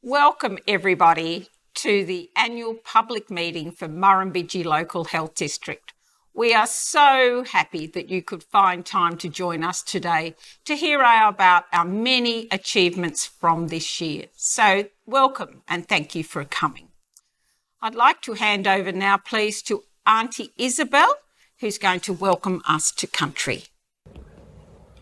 Welcome everybody to the annual public meeting for Murrumbidgee Local Health District. We are so happy that you could find time to join us today to hear about our many achievements from this year. So welcome and thank you for coming. I'd like to hand over now please to Auntie Isabel, who's going to welcome us to country.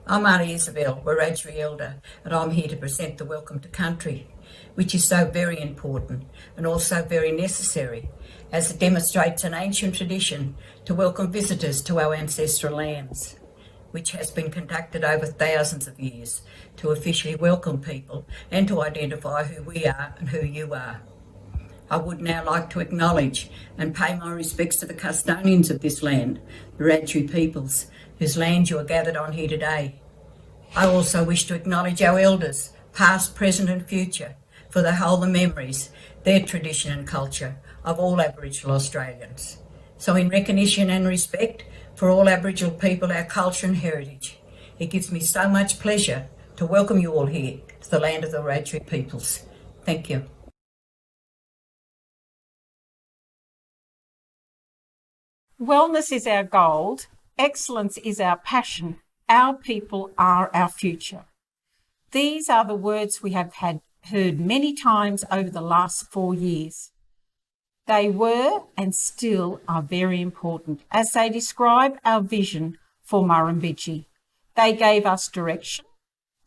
I'm Auntie Isabel, Wiradjuri Elder, and I'm here to present the Welcome to Country, which is so very important and also very necessary, as it demonstrates an ancient tradition to welcome visitors to our ancestral lands, which has been conducted over thousands of years to officially welcome people and to identify who we are and who you are. I would now like to acknowledge and pay my respects to the custodians of this land, the Wiradjuri peoples, whose land you are gathered on here today. I also wish to acknowledge our elders, past, present and future, for they hold the memories, their tradition and culture of all Aboriginal Australians. So in recognition and respect for all Aboriginal people, our culture and heritage, it gives me so much pleasure to welcome you all here to the land of the Wiradjuri peoples. Thank you. Wellness is our gold, excellence is our passion, our people are our future. These are the words we have heard many times over the last 4 years. They were and still are very important as they describe our vision for Murrumbidgee. They gave us direction,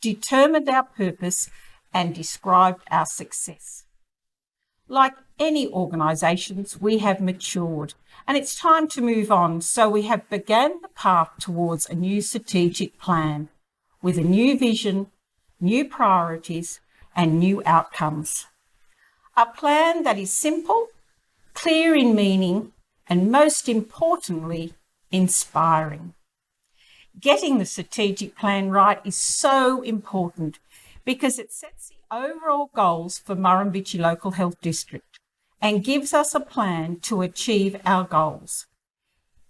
determined our purpose and described our success. Like any organisations, we have matured and it's time to move on, so we have begun the path towards a new strategic plan with a new vision, new priorities and new outcomes. A plan that is simple, clear in meaning and most importantly, inspiring. Getting the strategic plan right is so important because it sets the overall goals for Murrumbidgee Local Health District and gives us a plan to achieve our goals.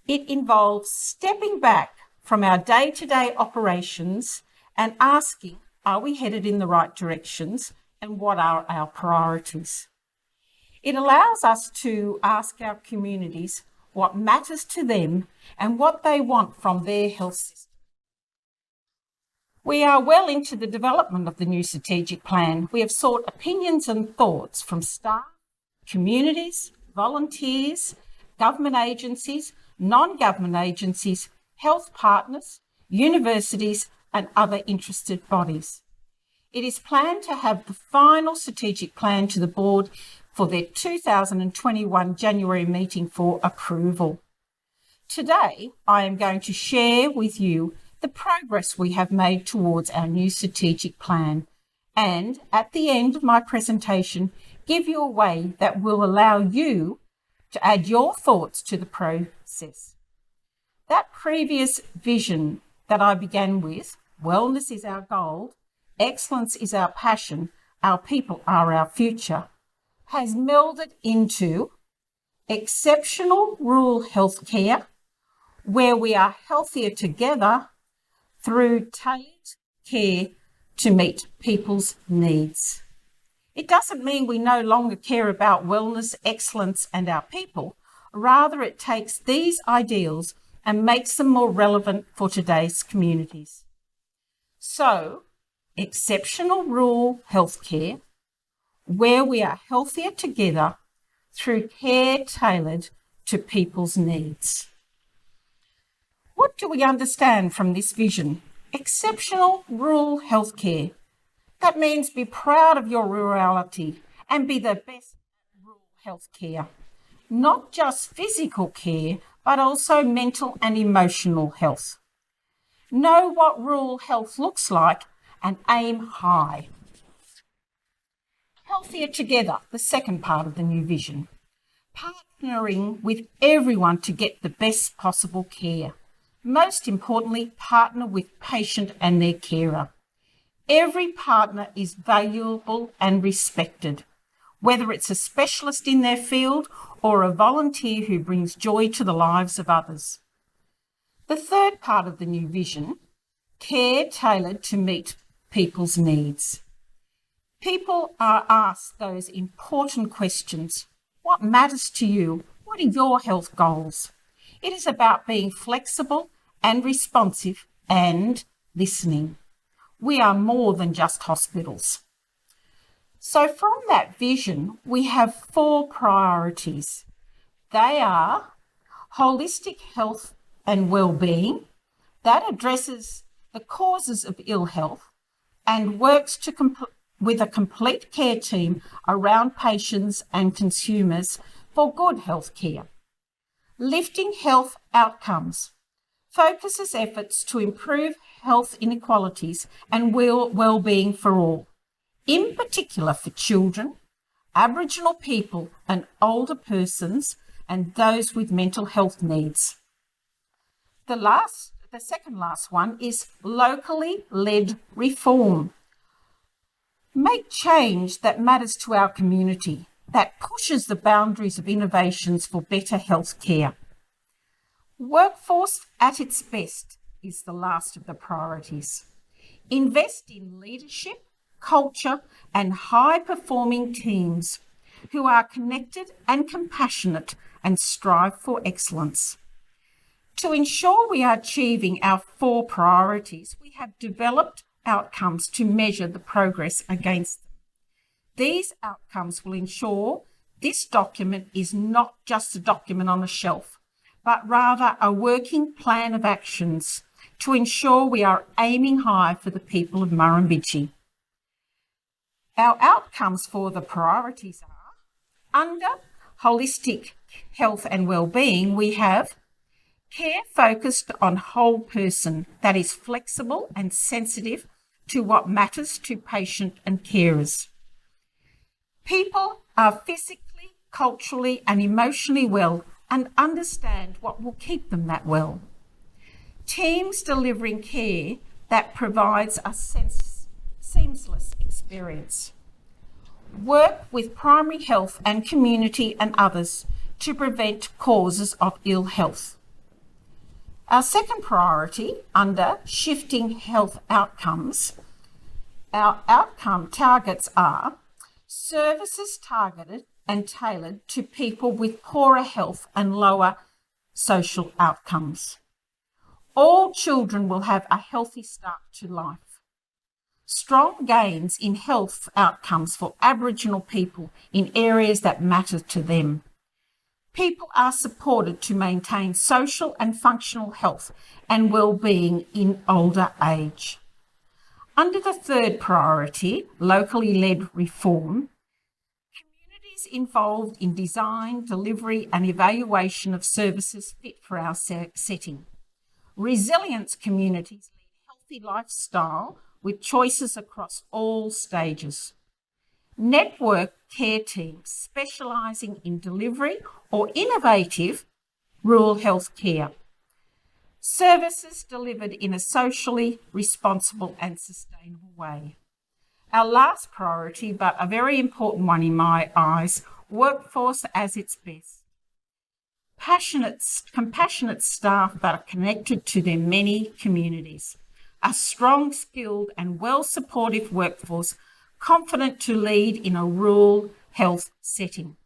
It involves stepping back from our day-to-day operations and asking, are we headed in the right directions and what are our priorities? It allows us to ask our communities what matters to them and what they want from their health system. We are well into the development of the new strategic plan. We have sought opinions and thoughts from staff, communities, volunteers, government agencies, non-government agencies, health partners, universities and other interested bodies. It is planned to have the final strategic plan to the board for their 2021 January meeting for approval. Today, I am going to share with you the progress we have made towards our new strategic plan and at the end of my presentation, give you a way that will allow you to add your thoughts to the process. That previous vision that I began with, wellness is our goal, excellence is our passion, our people are our future, has melded into exceptional rural health care, where we are healthier together through tailored care to meet people's needs. It doesn't mean we no longer care about wellness, excellence and our people. Rather, it takes these ideals and makes them more relevant for today's communities. So, exceptional rural healthcare, where we are healthier together through care tailored to people's needs. What do we understand from this vision? Exceptional rural healthcare. That means be proud of your rurality and be the best at rural healthcare. Not just physical care, but also mental and emotional health. Know what rural health looks like and aim high. Healthier together, the second part of the new vision. Partnering with everyone to get the best possible care. Most importantly, partner with patient and their carer. Every partner is valuable and respected, whether it's a specialist in their field or a volunteer who brings joy to the lives of others. The third part of the new vision, care tailored to meet people's needs. People are asked those important questions. What matters to you? What are your health goals? It is about being flexible and responsive and listening. We are more than just hospitals. So from that vision, we have 4 priorities. They are holistic health and well-being, that addresses the causes of ill health and works with a complete care team around patients and consumers for good health care. Lifting health outcomes focuses efforts to improve health inequalities and well-being for all, in particular for children, Aboriginal people and older persons and those with mental health needs. The second last one is locally led reform. Make change that matters to our community, that pushes the boundaries of innovations for better health care. Workforce at its best is the last of the priorities. Invest in leadership, culture, and high-performing teams who are connected and compassionate and strive for excellence. To ensure we are achieving our 4 priorities, we have developed outcomes to measure the progress against them. These outcomes will ensure this document is not just a document on a shelf, but rather a working plan of actions to ensure we are aiming high for the people of Murrumbidgee. Our outcomes for the priorities are, under holistic health and well-being, we have care focused on whole person that is flexible and sensitive to what matters to patient and carers. People are physically, culturally and emotionally well and understand what will keep them that well. Teams delivering care that provides a seamless experience. Work with primary health and community and others to prevent causes of ill health. Our second priority, under shifting health outcomes, our outcome targets are services targeted and tailored to people with poorer health and lower social outcomes. All children will have a healthy start to life. Strong gains in health outcomes for Aboriginal people in areas that matter to them. People are supported to maintain social and functional health and well-being in older age. Under the third priority, locally led reform, communities involved in design, delivery and evaluation of services fit for our setting. Resilience communities lead healthy lifestyle with choices across all stages. Network care teams specialising in delivery or innovative rural health care. Services delivered in a socially responsible and sustainable way. Our last priority, but a very important one in my eyes, workforce as its best. Compassionate staff that are connected to their many communities. A strong, skilled and well-supportive workforce confident to lead in a rural health setting.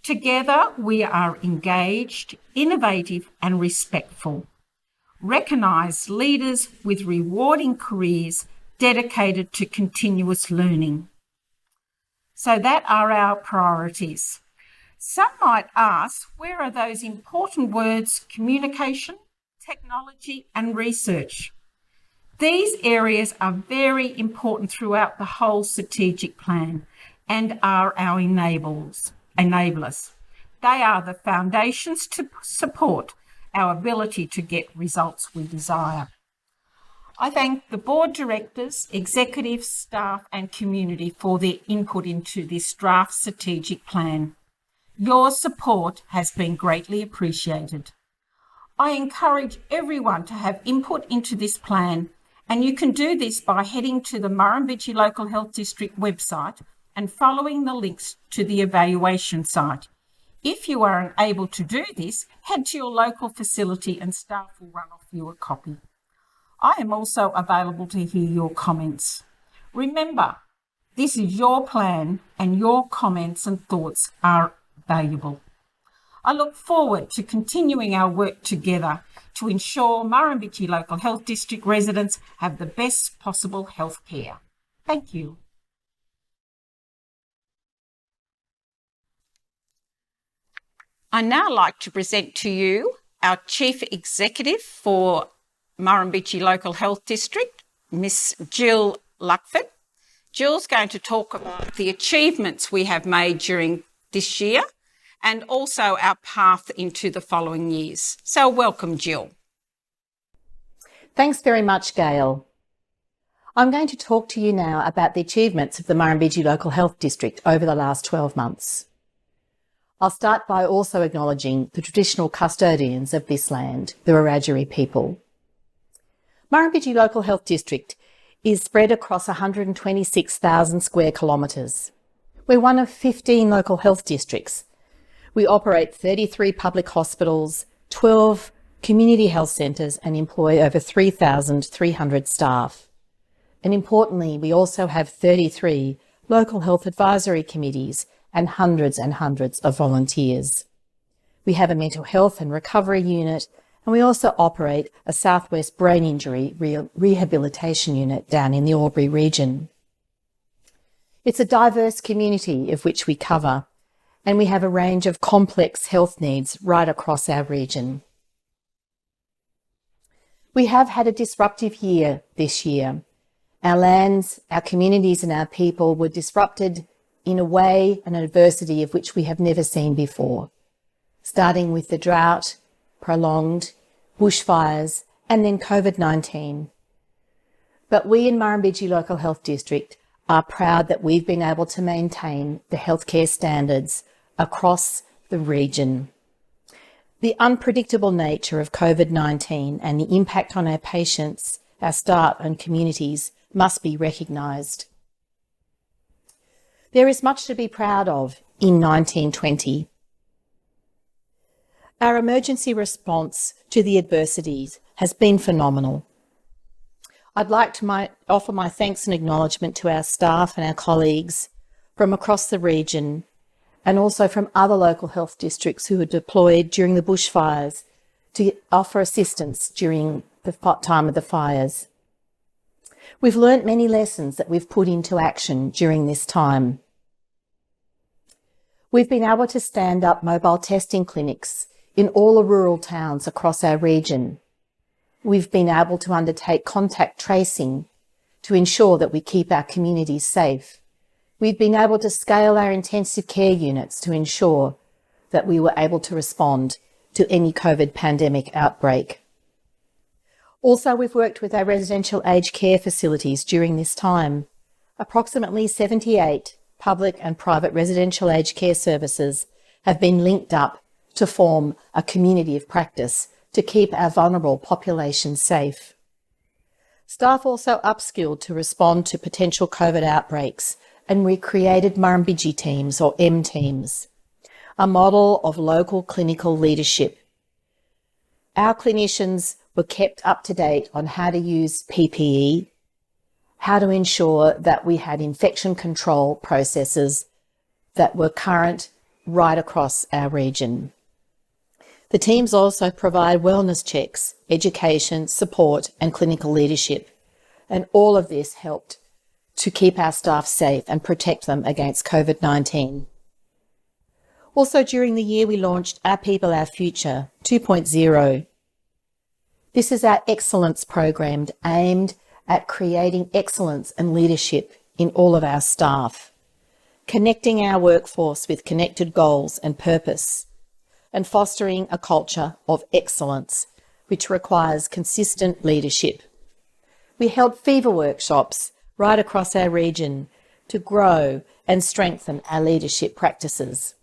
Together, we are engaged, innovative and respectful. Recognised leaders with rewarding careers dedicated to continuous learning. So that are our priorities. Some might ask, where are those important words, communication, technology and research? These areas are very important throughout the whole strategic plan and are our enablers. They are the foundations to support our ability to get results we desire. I thank the board directors, executives, staff and community for their input into this draft strategic plan. Your support has been greatly appreciated. I encourage everyone to have input into this plan, and you can do this by heading to the Murrumbidgee Local Health District website and following the links to the evaluation site. If you are unable to do this, head to your local facility and staff will run off you a copy. I am also available to hear your comments. Remember, This is your plan and your comments and thoughts are valuable. I look forward to continuing our work together to ensure Murrumbidgee Local Health District residents have the best possible health care. Thank you. I'd now like to present to you our Chief Executive for Murrumbidgee Local Health District, Ms Jill Ludford. Jill's going to talk about the achievements we have made during this year and also our path into the following years. So welcome, Jill. Thanks very much, Gayle. I'm going to talk to you now about the achievements of the Murrumbidgee Local Health District over the last 12 months. I'll start by also acknowledging the traditional custodians of this land, the Wiradjuri people. Murrumbidgee Local Health District is spread across 126,000 square kilometres. We're one of 15 local health districts. We operate 33 public hospitals, 12 community health centres and employ over 3,300 staff. And importantly, we also have 33 local health advisory committees and hundreds of volunteers. We have a mental health and recovery unit, and we also operate a Southwest Brain Injury Rehabilitation Unit down in the Albury region. It's a diverse community of which we cover, and we have a range of complex health needs right across our region. We have had a disruptive year this year. Our lands, our communities and our people were disrupted in a way and adversity of which we have never seen before, starting with the drought, prolonged bushfires, and then COVID-19. But we in Murrumbidgee Local Health District are proud that we've been able to maintain the healthcare standards across the region. The unpredictable nature of COVID-19 and the impact on our patients, our staff and communities must be recognised. There is much to be proud of in 1920. Our emergency response to the adversities has been phenomenal. I'd like to offer my thanks and acknowledgement to our staff and our colleagues from across the region and also from other local health districts who were deployed during the bushfires to offer assistance during the time of the fires. We've learnt many lessons that we've put into action during this time. We've been able to stand up mobile testing clinics in all the rural towns across our region. We've been able to undertake contact tracing to ensure that we keep our communities safe. We've been able to scale our intensive care units to ensure that we were able to respond to any COVID pandemic outbreak. Also, we've worked with our residential aged care facilities during this time. Approximately 78 public and private residential aged care services have been linked up to form a community of practice to keep our vulnerable population safe. Staff also upskilled to respond to potential COVID outbreaks, and we created Murrumbidgee teams, or M teams, a model of local clinical leadership. Our clinicians were kept up to date on how to use PPE, how to ensure that we had infection control processes that were current right across our region. The teams also provide wellness checks, education, support and clinical leadership, and all of this helped to keep our staff safe and protect them against COVID-19. Also during the year we launched Our People, Our Future 2.0. This is our excellence program aimed at creating excellence and leadership in all of our staff, connecting our workforce with connected goals and purpose, and fostering a culture of excellence, which requires consistent leadership. We held fever workshops right across our region to grow and strengthen our leadership practices.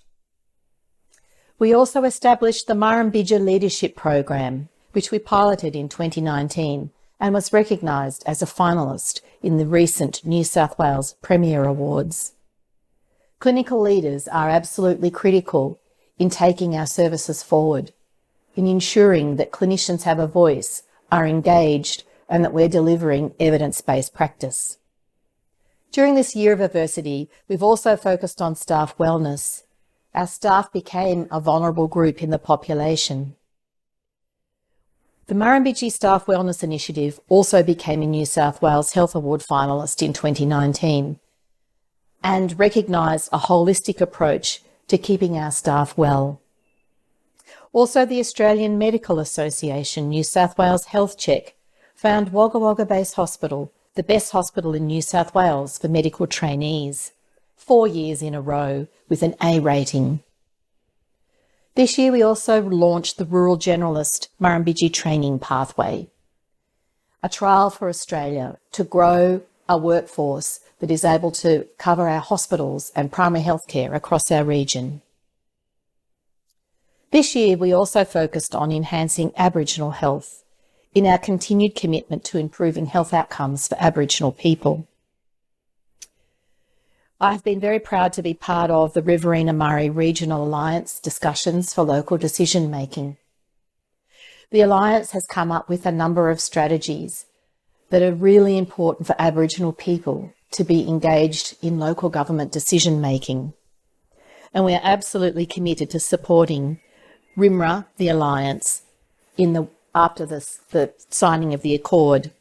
We also established the Murrumbidgee Leadership Program, which we piloted in 2019 and was recognised as a finalist in the recent New South Wales Premier Awards. Clinical leaders are absolutely critical in taking our services forward, in ensuring that clinicians have a voice, are engaged, and that we're delivering evidence-based practice. During this year of adversity, we've also focused on staff wellness. Our staff became a vulnerable group in the population. The Murrumbidgee Staff Wellness Initiative also became a New South Wales Health Award finalist in 2019 and recognised a holistic approach to keeping our staff well. Also, the Australian Medical Association New South Wales Health Check found Wagga Wagga Base Hospital the best hospital in New South Wales for medical trainees, 4 years in a row with an A rating. This year we also launched the Rural Generalist Murrumbidgee Training Pathway, a trial for Australia to grow a workforce that is able to cover our hospitals and primary health care across our region. This year we also focused on enhancing Aboriginal health in our continued commitment to improving health outcomes for Aboriginal people. I've been very proud to be part of the Riverina-Murray Regional Alliance discussions for local decision making. The Alliance has come up with a number of strategies that are really important for Aboriginal people to be engaged in local government decision making. And we are absolutely committed to supporting RIMRA, the Alliance, after the signing of the Accord.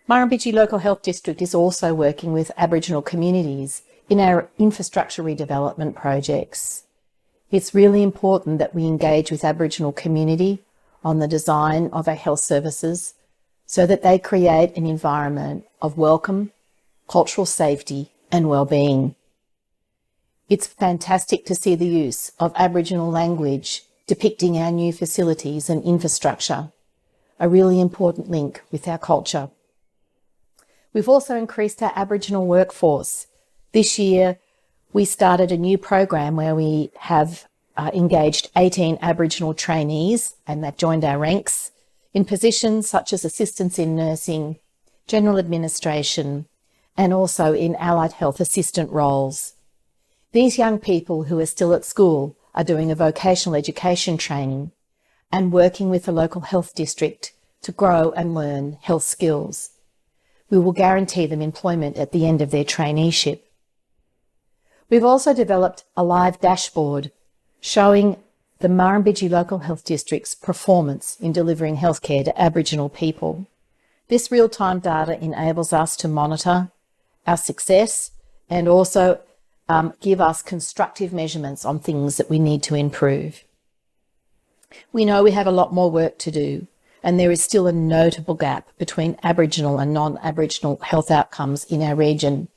Murrumbidgee Local Health District is also working with Aboriginal communities in our infrastructure redevelopment projects. It's really important that we engage with Aboriginal community on the design of our health services so that they create an environment of welcome, cultural safety and well-being. It's fantastic to see the use of Aboriginal language depicting our new facilities and infrastructure, a really important link with our culture. We've also increased our Aboriginal workforce. This year, we started a new program where we have engaged 18 Aboriginal trainees, and they've joined our ranks in positions such as assistants in nursing, general administration, and also in allied health assistant roles. These young people who are still at school are doing a vocational education training and working with the local health district to grow and learn health skills. We will guarantee them employment at the end of their traineeship. We've also developed a live dashboard showing the Murrumbidgee Local Health District's performance in delivering healthcare to Aboriginal people. This real-time data enables us to monitor our success and also give us constructive measurements on things that we need to improve. We know we have a lot more work to do, and there is still a notable gap between Aboriginal and non-Aboriginal health outcomes in our region,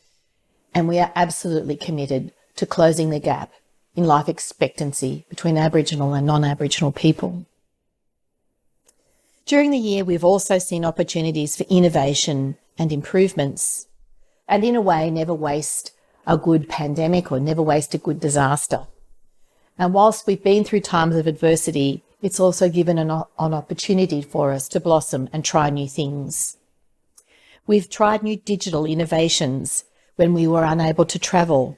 and we are absolutely committed to closing the gap in life expectancy between Aboriginal and non-Aboriginal people. During the year, we've also seen opportunities for innovation and improvements, and in a way, never waste a good pandemic or never waste a good disaster. And whilst we've been through times of adversity, it's also given an opportunity for us to blossom and try new things. We've tried new digital innovations when we were unable to travel,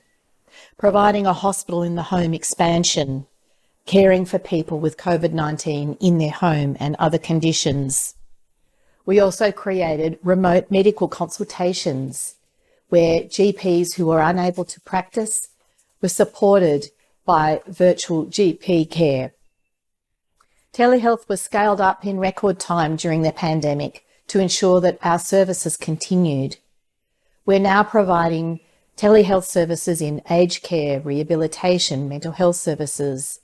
providing a hospital in the home expansion, caring for people with COVID-19 in their home and other conditions. We also created remote medical consultations where GPs who were unable to practice were supported by virtual GP care. Telehealth was scaled up in record time during the pandemic to ensure that our services continued. We're now providing telehealth services in aged care, rehabilitation, mental health services,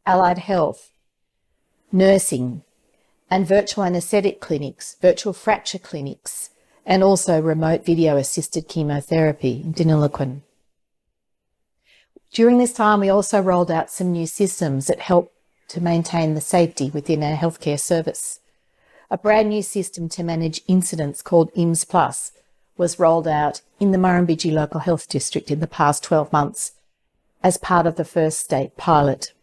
allied health, nursing, and virtual anaesthetic clinics, virtual fracture clinics, and also remote video-assisted chemotherapy in Deniliquin. During this time, we also rolled out some new systems that help to maintain the safety within our healthcare service. A brand new system to manage incidents called IMS Plus was rolled out in the Murrumbidgee Local Health District in the past 12 months as part of the first state pilot.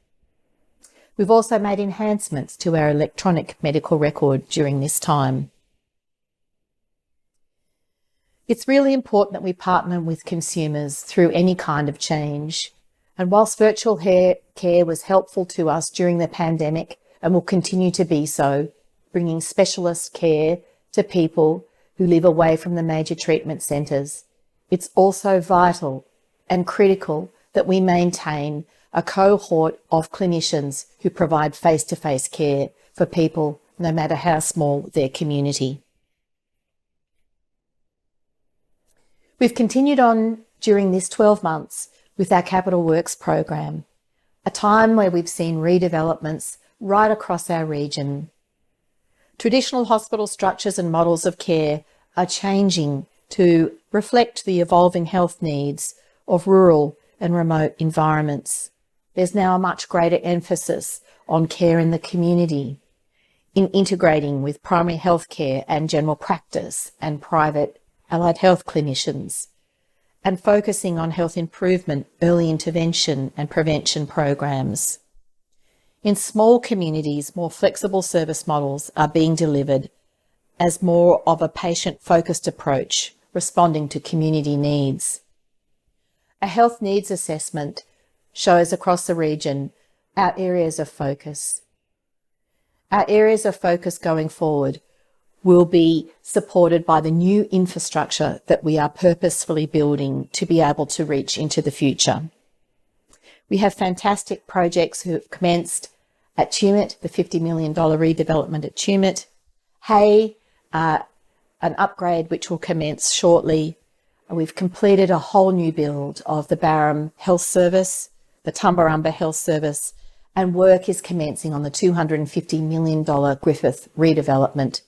We've also made enhancements to our electronic medical record during this time. It's really important that we partner with consumers through any kind of change. And whilst virtual care was helpful to us during the pandemic and will continue to be so, bringing specialist care to people who live away from the major treatment centres, it's also vital and critical that we maintain a cohort of clinicians who provide face-to-face care for people, no matter how small their community. We've continued on during this 12 months with our Capital Works program, a time where we've seen redevelopments right across our region. Traditional hospital structures and models of care are changing to reflect the evolving health needs of rural and remote environments. There's now a much greater emphasis on care in the community, in integrating with primary health care and general practice and private allied health clinicians, and focusing on health improvement, early intervention and prevention programs. In small communities, more flexible service models are being delivered as more of a patient-focused approach, responding to community needs. A health needs assessment shows across the region our areas of focus. Our areas of focus going forward will be supported by the new infrastructure that we are purposefully building to be able to reach into the future. We have fantastic projects who have commenced at Tumut, the $50 million redevelopment at Tumut. Hay, an upgrade which will commence shortly. We've completed a whole new build of the Barham Health Service, the Tumbarumba Health Service, and work is commencing on the $250 million Griffith redevelopment.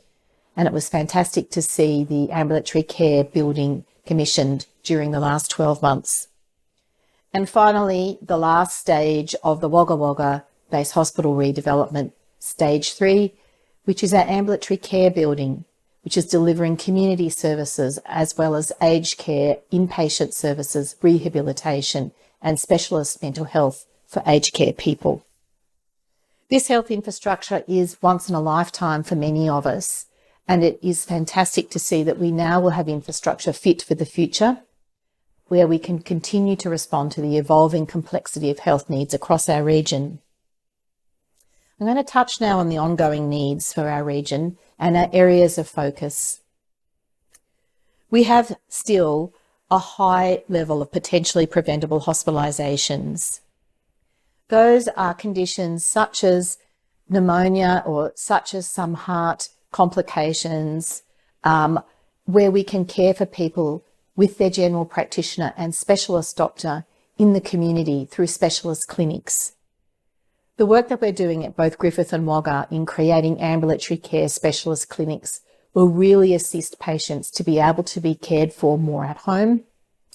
And it was fantastic to see the ambulatory care building commissioned during the last 12 months. And finally, the last stage of the Wagga Wagga Base Hospital redevelopment, stage 3, which is our ambulatory care building, which is delivering community services as well as aged care, inpatient services, rehabilitation and specialist mental health for aged care people. This health infrastructure is once in a lifetime for many of us, and it is fantastic to see that we now will have infrastructure fit for the future, where we can continue to respond to the evolving complexity of health needs across our region. I'm going to touch now on the ongoing needs for our region and our areas of focus. We have still a high level of potentially preventable hospitalisations. Those are conditions such as pneumonia or such as some heart complications, where we can care for people with their general practitioner and specialist doctor in the community through specialist clinics. The work that we're doing at both Griffith and Wagga in creating ambulatory care specialist clinics will really assist patients to be able to be cared for more at home,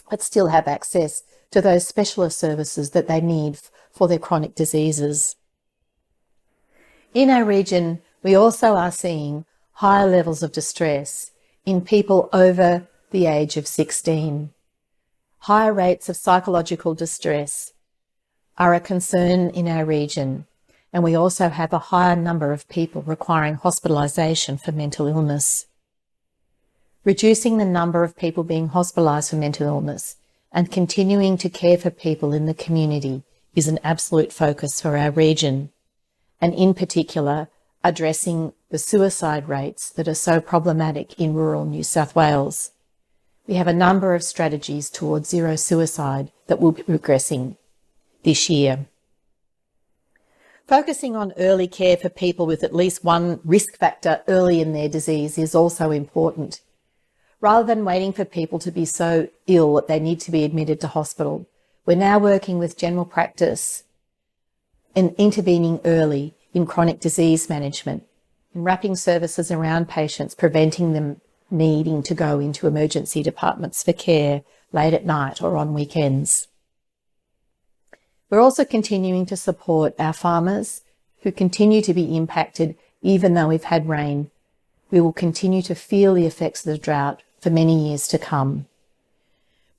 but still have access to those specialist services that they need for their chronic diseases. In our region, we also are seeing higher levels of distress in people over the age of 16. Higher rates of psychological distress are a concern in our region, and we also have a higher number of people requiring hospitalisation for mental illness. Reducing the number of people being hospitalised for mental illness and continuing to care for people in the community is an absolute focus for our region, and in particular, addressing the suicide rates that are so problematic in rural New South Wales. We have a number of strategies towards zero suicide that will be progressing this year. Focusing on early care for people with at least one risk factor early in their disease is also important. Rather than waiting for people to be so ill that they need to be admitted to hospital, we're now working with general practice and intervening early in chronic disease management and wrapping services around patients, preventing them needing to go into emergency departments for care late at night or on weekends. We're also continuing to support our farmers who continue to be impacted even though we've had rain. We will continue to feel the effects of the drought for many years to come.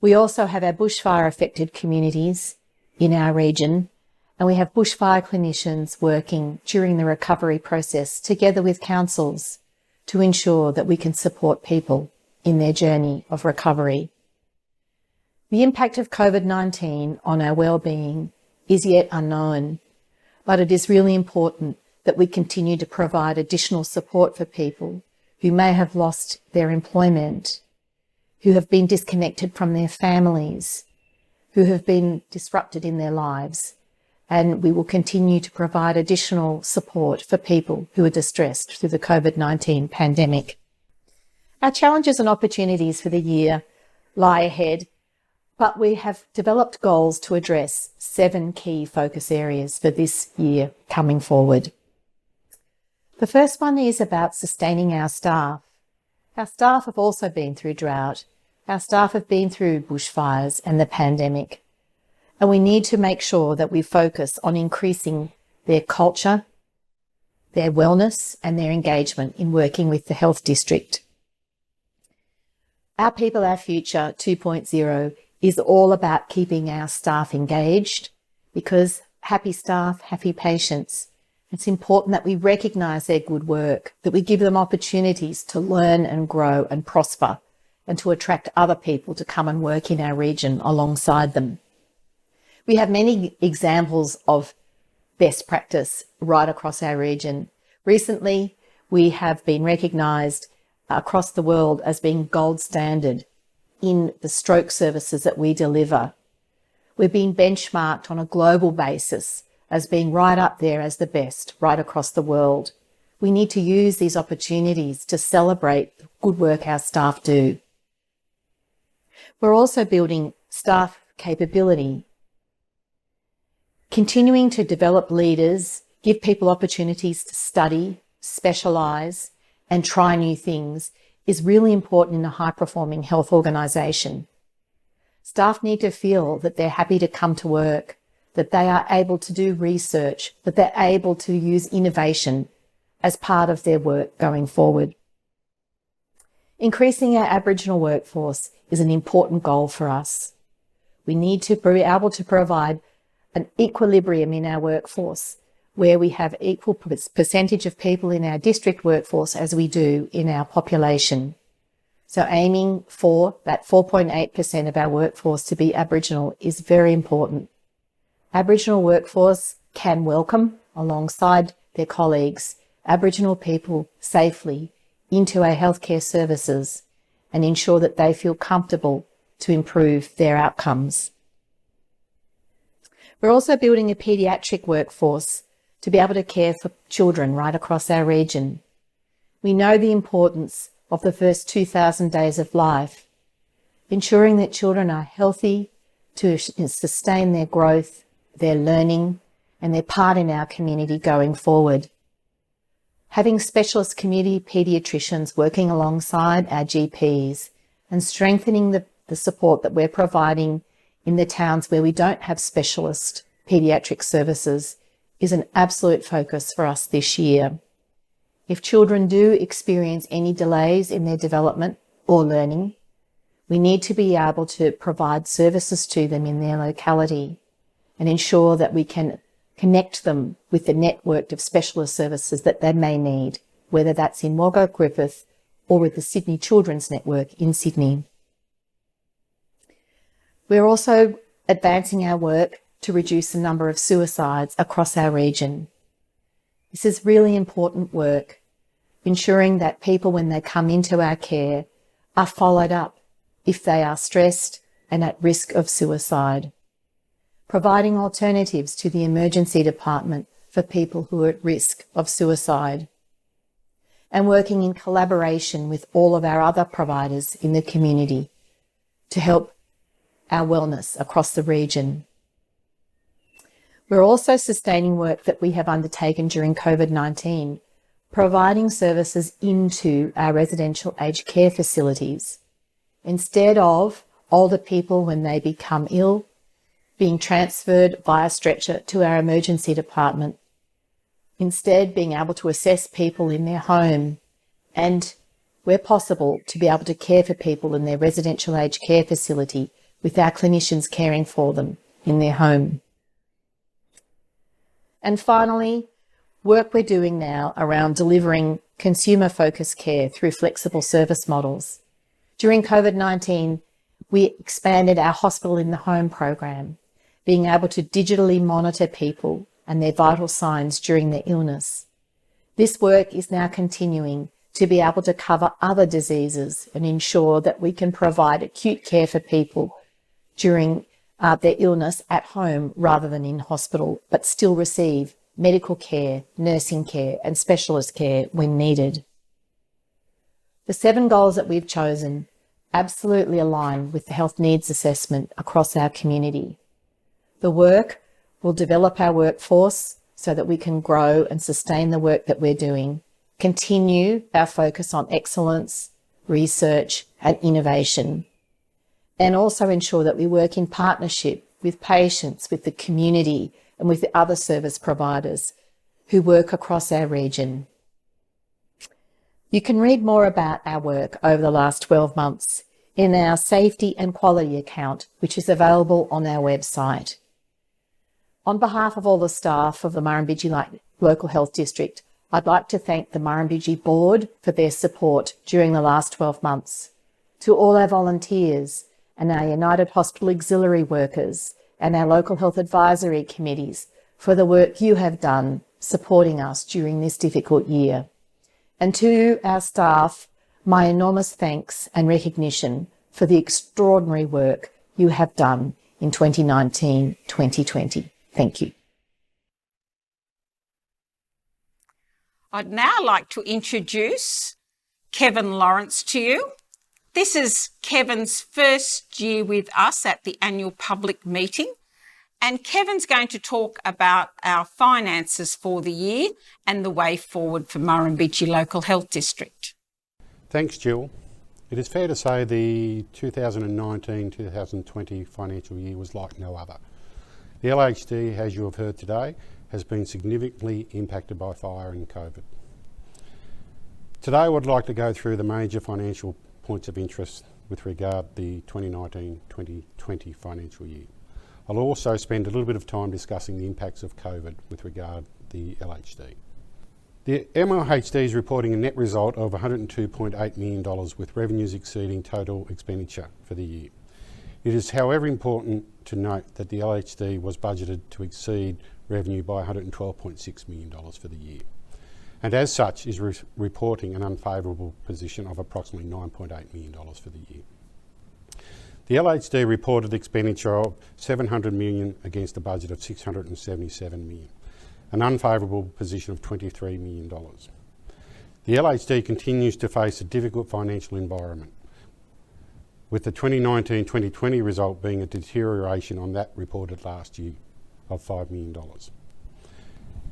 We also have our bushfire affected communities in our region, and we have bushfire clinicians working during the recovery process together with councils to ensure that we can support people in their journey of recovery. The impact of COVID-19 on our well-being is yet unknown, but it is really important that we continue to provide additional support for people who may have lost their employment, who have been disconnected from their families, who have been disrupted in their lives. And we will continue to provide additional support for people who are distressed through the COVID-19 pandemic. Our challenges and opportunities for the year lie ahead, but we have developed goals to address 7 key focus areas for this year coming forward. The first one is about sustaining our staff. Our staff have also been through drought. Our staff have been through bushfires and the pandemic. And we need to make sure that we focus on increasing their culture, their wellness, and their engagement in working with the health district. Our People, Our Future 2.0 is all about keeping our staff engaged, because happy staff, happy patients. It's important that we recognise their good work, that we give them opportunities to learn and grow and prosper, and to attract other people to come and work in our region alongside them. We have many examples of best practice right across our region. Recently, we have been recognised across the world as being gold standard in the stroke services that we deliver. We've been benchmarked on a global basis as being right up there as the best right across the world. We need to use these opportunities to celebrate the good work our staff do. We're also building staff capability, continuing to develop leaders, give people opportunities to study, specialise, and try new things is really important in a high-performing health organisation. Staff need to feel that they're happy to come to work, that they are able to do research, that they're able to use innovation as part of their work going forward. Increasing our Aboriginal workforce is an important goal for us. We need to be able to provide an equilibrium in our workforce where we have equal percentage of people in our district workforce as we do in our population. So aiming for that 4.8% of our workforce to be Aboriginal is very important. Aboriginal workforce can welcome, alongside their colleagues, Aboriginal people safely into our healthcare services and ensure that they feel comfortable to improve their outcomes. We're also building a paediatric workforce to be able to care for children right across our region. We know the importance of the first 2,000 days of life, ensuring that children are healthy to sustain their growth, their learning, and their part in our community going forward. Having specialist community paediatricians working alongside our GPs and strengthening the support that we're providing in the towns where we don't have specialist paediatric services is an absolute focus for us this year. If children do experience any delays in their development or learning, we need to be able to provide services to them in their locality and ensure that we can connect them with the network of specialist services that they may need, whether that's in Wagga Griffith or with the Sydney Children's Network in Sydney. We're also advancing our work to reduce the number of suicides across our region. This is really important work, ensuring that people, when they come into our care, are followed up if they are stressed and at risk of suicide. Providing alternatives to the emergency department for people who are at risk of suicide. And working in collaboration with all of our other providers in the community to help our wellness across the region. We're also sustaining work that we have undertaken during COVID-19, providing services into our residential aged care facilities. Instead of older people, when they become ill, being transferred via stretcher to our emergency department, instead being able to assess people in their home and, where possible, to be able to care for people in their residential aged care facility with our clinicians caring for them in their home. And finally, work we're doing now around delivering consumer-focused care through flexible service models. During COVID-19, we expanded our Hospital in the Home program, being able to digitally monitor people and their vital signs during their illness. This work is now continuing to be able to cover other diseases and ensure that we can provide acute care for people during their illness at home rather than in hospital, but still receive medical care, nursing care and specialist care when needed. The 7 goals that we've chosen absolutely align with the health needs assessment across our community. The work will develop our workforce so that we can grow and sustain the work that we're doing, continue our focus on excellence, research and innovation, and also ensure that we work in partnership with patients, with the community and with the other service providers who work across our region. You can read more about our work over the last 12 months in our safety and quality account, which is available on our website. On behalf of all the staff of the Murrumbidgee Local Health District, I'd like to thank the Murrumbidgee Board for their support during the last 12 months, to all our volunteers and our United Hospital Auxiliary workers and our local health advisory committees for the work you have done supporting us during this difficult year. And to our staff, my enormous thanks and recognition for the extraordinary work you have done in 2019-2020. Thank you. I'd now like to introduce Kevin Lawrence to you. This is Kevin's first year with us at the annual public meeting, and Kevin's going to talk about our finances for the year and the way forward for Murrumbidgee Local Health District. Thanks, Jill. It is fair to say the 2019-2020 financial year was like no other. The LHD, as you have heard today, has been significantly impacted by fire and COVID. Today I would like to go through the major financial points of interest with regard to the 2019-2020 financial year. I'll also spend a little bit of time discussing the impacts of COVID with regard to the LHD. The MLHD is reporting a net result of $102.8 million with revenues exceeding total expenditure for the year. It is, however, important to note that the LHD was budgeted to exceed revenue by $112.6 million for the year, and as such is reporting an unfavourable position of approximately $9.8 million for the year. The LHD reported expenditure of $700 million against a budget of $677 million, an unfavourable position of $23 million. The LHD continues to face a difficult financial environment, with the 2019-2020 result being a deterioration on that reported last year of $5 million.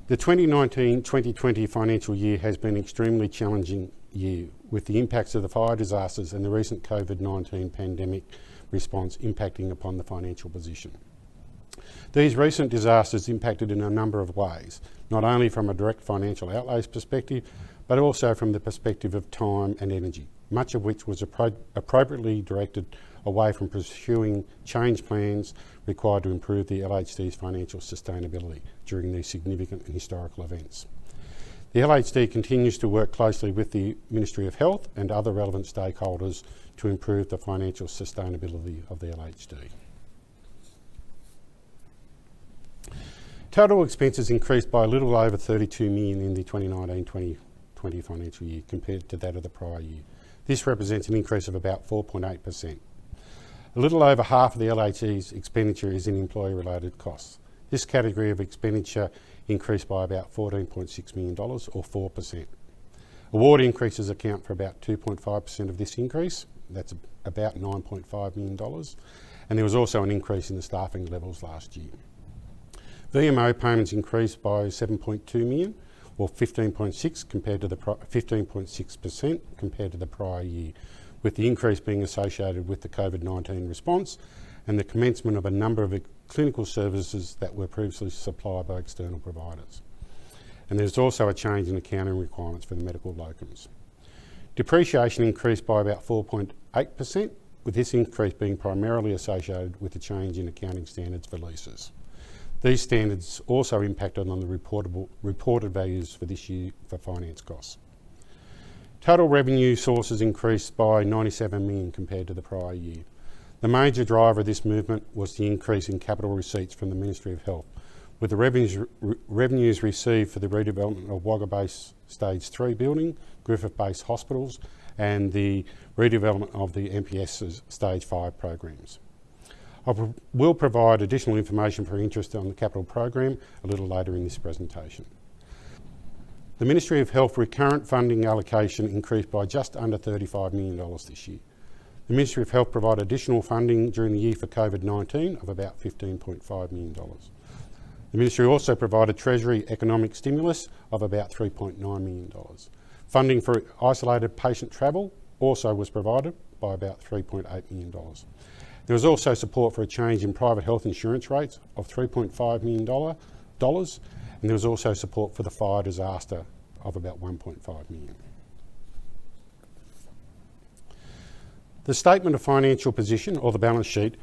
The 2019-2020 financial year has been an extremely challenging year, with the impacts of the fire disasters and the recent COVID-19 pandemic response impacting upon the financial position. These recent disasters impacted in a number of ways, not only from a direct financial outlays perspective, but also from the perspective of time and energy, much of which was appropriately directed away from pursuing change plans required to improve the LHD's financial sustainability during these significant and historical events. The LHD continues to work closely with the Ministry of Health and other relevant stakeholders to improve the financial sustainability of the LHD. Total expenses increased by a little over $32 million in the 2019-2020 financial year compared to that of the prior year. This represents an increase of about 4.8%. A little over half of the LHD's expenditure is in employee-related costs. This category of expenditure increased by about $14.6 million or 4%. Award increases account for about 2.5% of this increase. That's about $9.5 million. And there was also an increase in the staffing levels last year. VMO payments increased by $7.2 million or 15.6% compared to the prior year, with the increase being associated with the COVID-19 response and the commencement of a number of clinical services that were previously supplied by external providers. And there's also a change in accounting requirements for the medical locums. Depreciation increased by about 4.8%, with this increase being primarily associated with the change in accounting standards for leases. These standards also impacted on the reported values for this year for finance costs. Total revenue sources increased by $97 million compared to the prior year. The major driver of this movement was the increase in capital receipts from the Ministry of Health, with the revenues received for the redevelopment of Wagga Base Stage 3 building, Griffith Base hospitals, and the redevelopment of the MPS's Stage 5 programs. I will provide additional information for interest on the capital program a little later in this presentation. The Ministry of Health recurrent funding allocation increased by just under $35 million this year. The Ministry of Health provided additional funding during the year for COVID-19 of about $15.5 million. The Ministry also provided Treasury economic stimulus of about $3.9 million. Funding for isolated patient travel also was provided by about $3.8 million. There was also support for a change in private health insurance rates of $3.5 million, and there was also support for the fire disaster of about $1.5 million. The statement of financial position, or the balance sheet,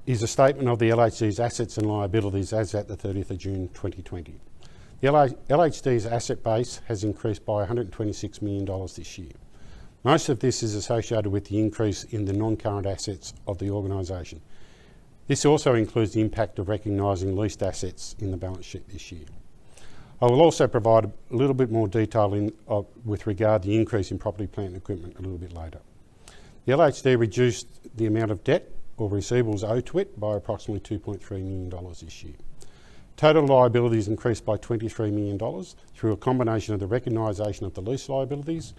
is a statement of the LHD's assets and liabilities as at the 30th of June 2020. The LHD's asset base has increased by $126 million this year. Most of this is associated with the increase in the non-current assets of the organisation. This also includes the impact of recognising leased assets in the balance sheet this year. I will also provide a little bit more detail with regard to the increase in property, plant and equipment a little bit later. The LHD reduced the amount of debt or receivables owed to it by approximately $2.3 million this year. Total liabilities increased by $23 million through a combination of the recognisation of the lease liabilities,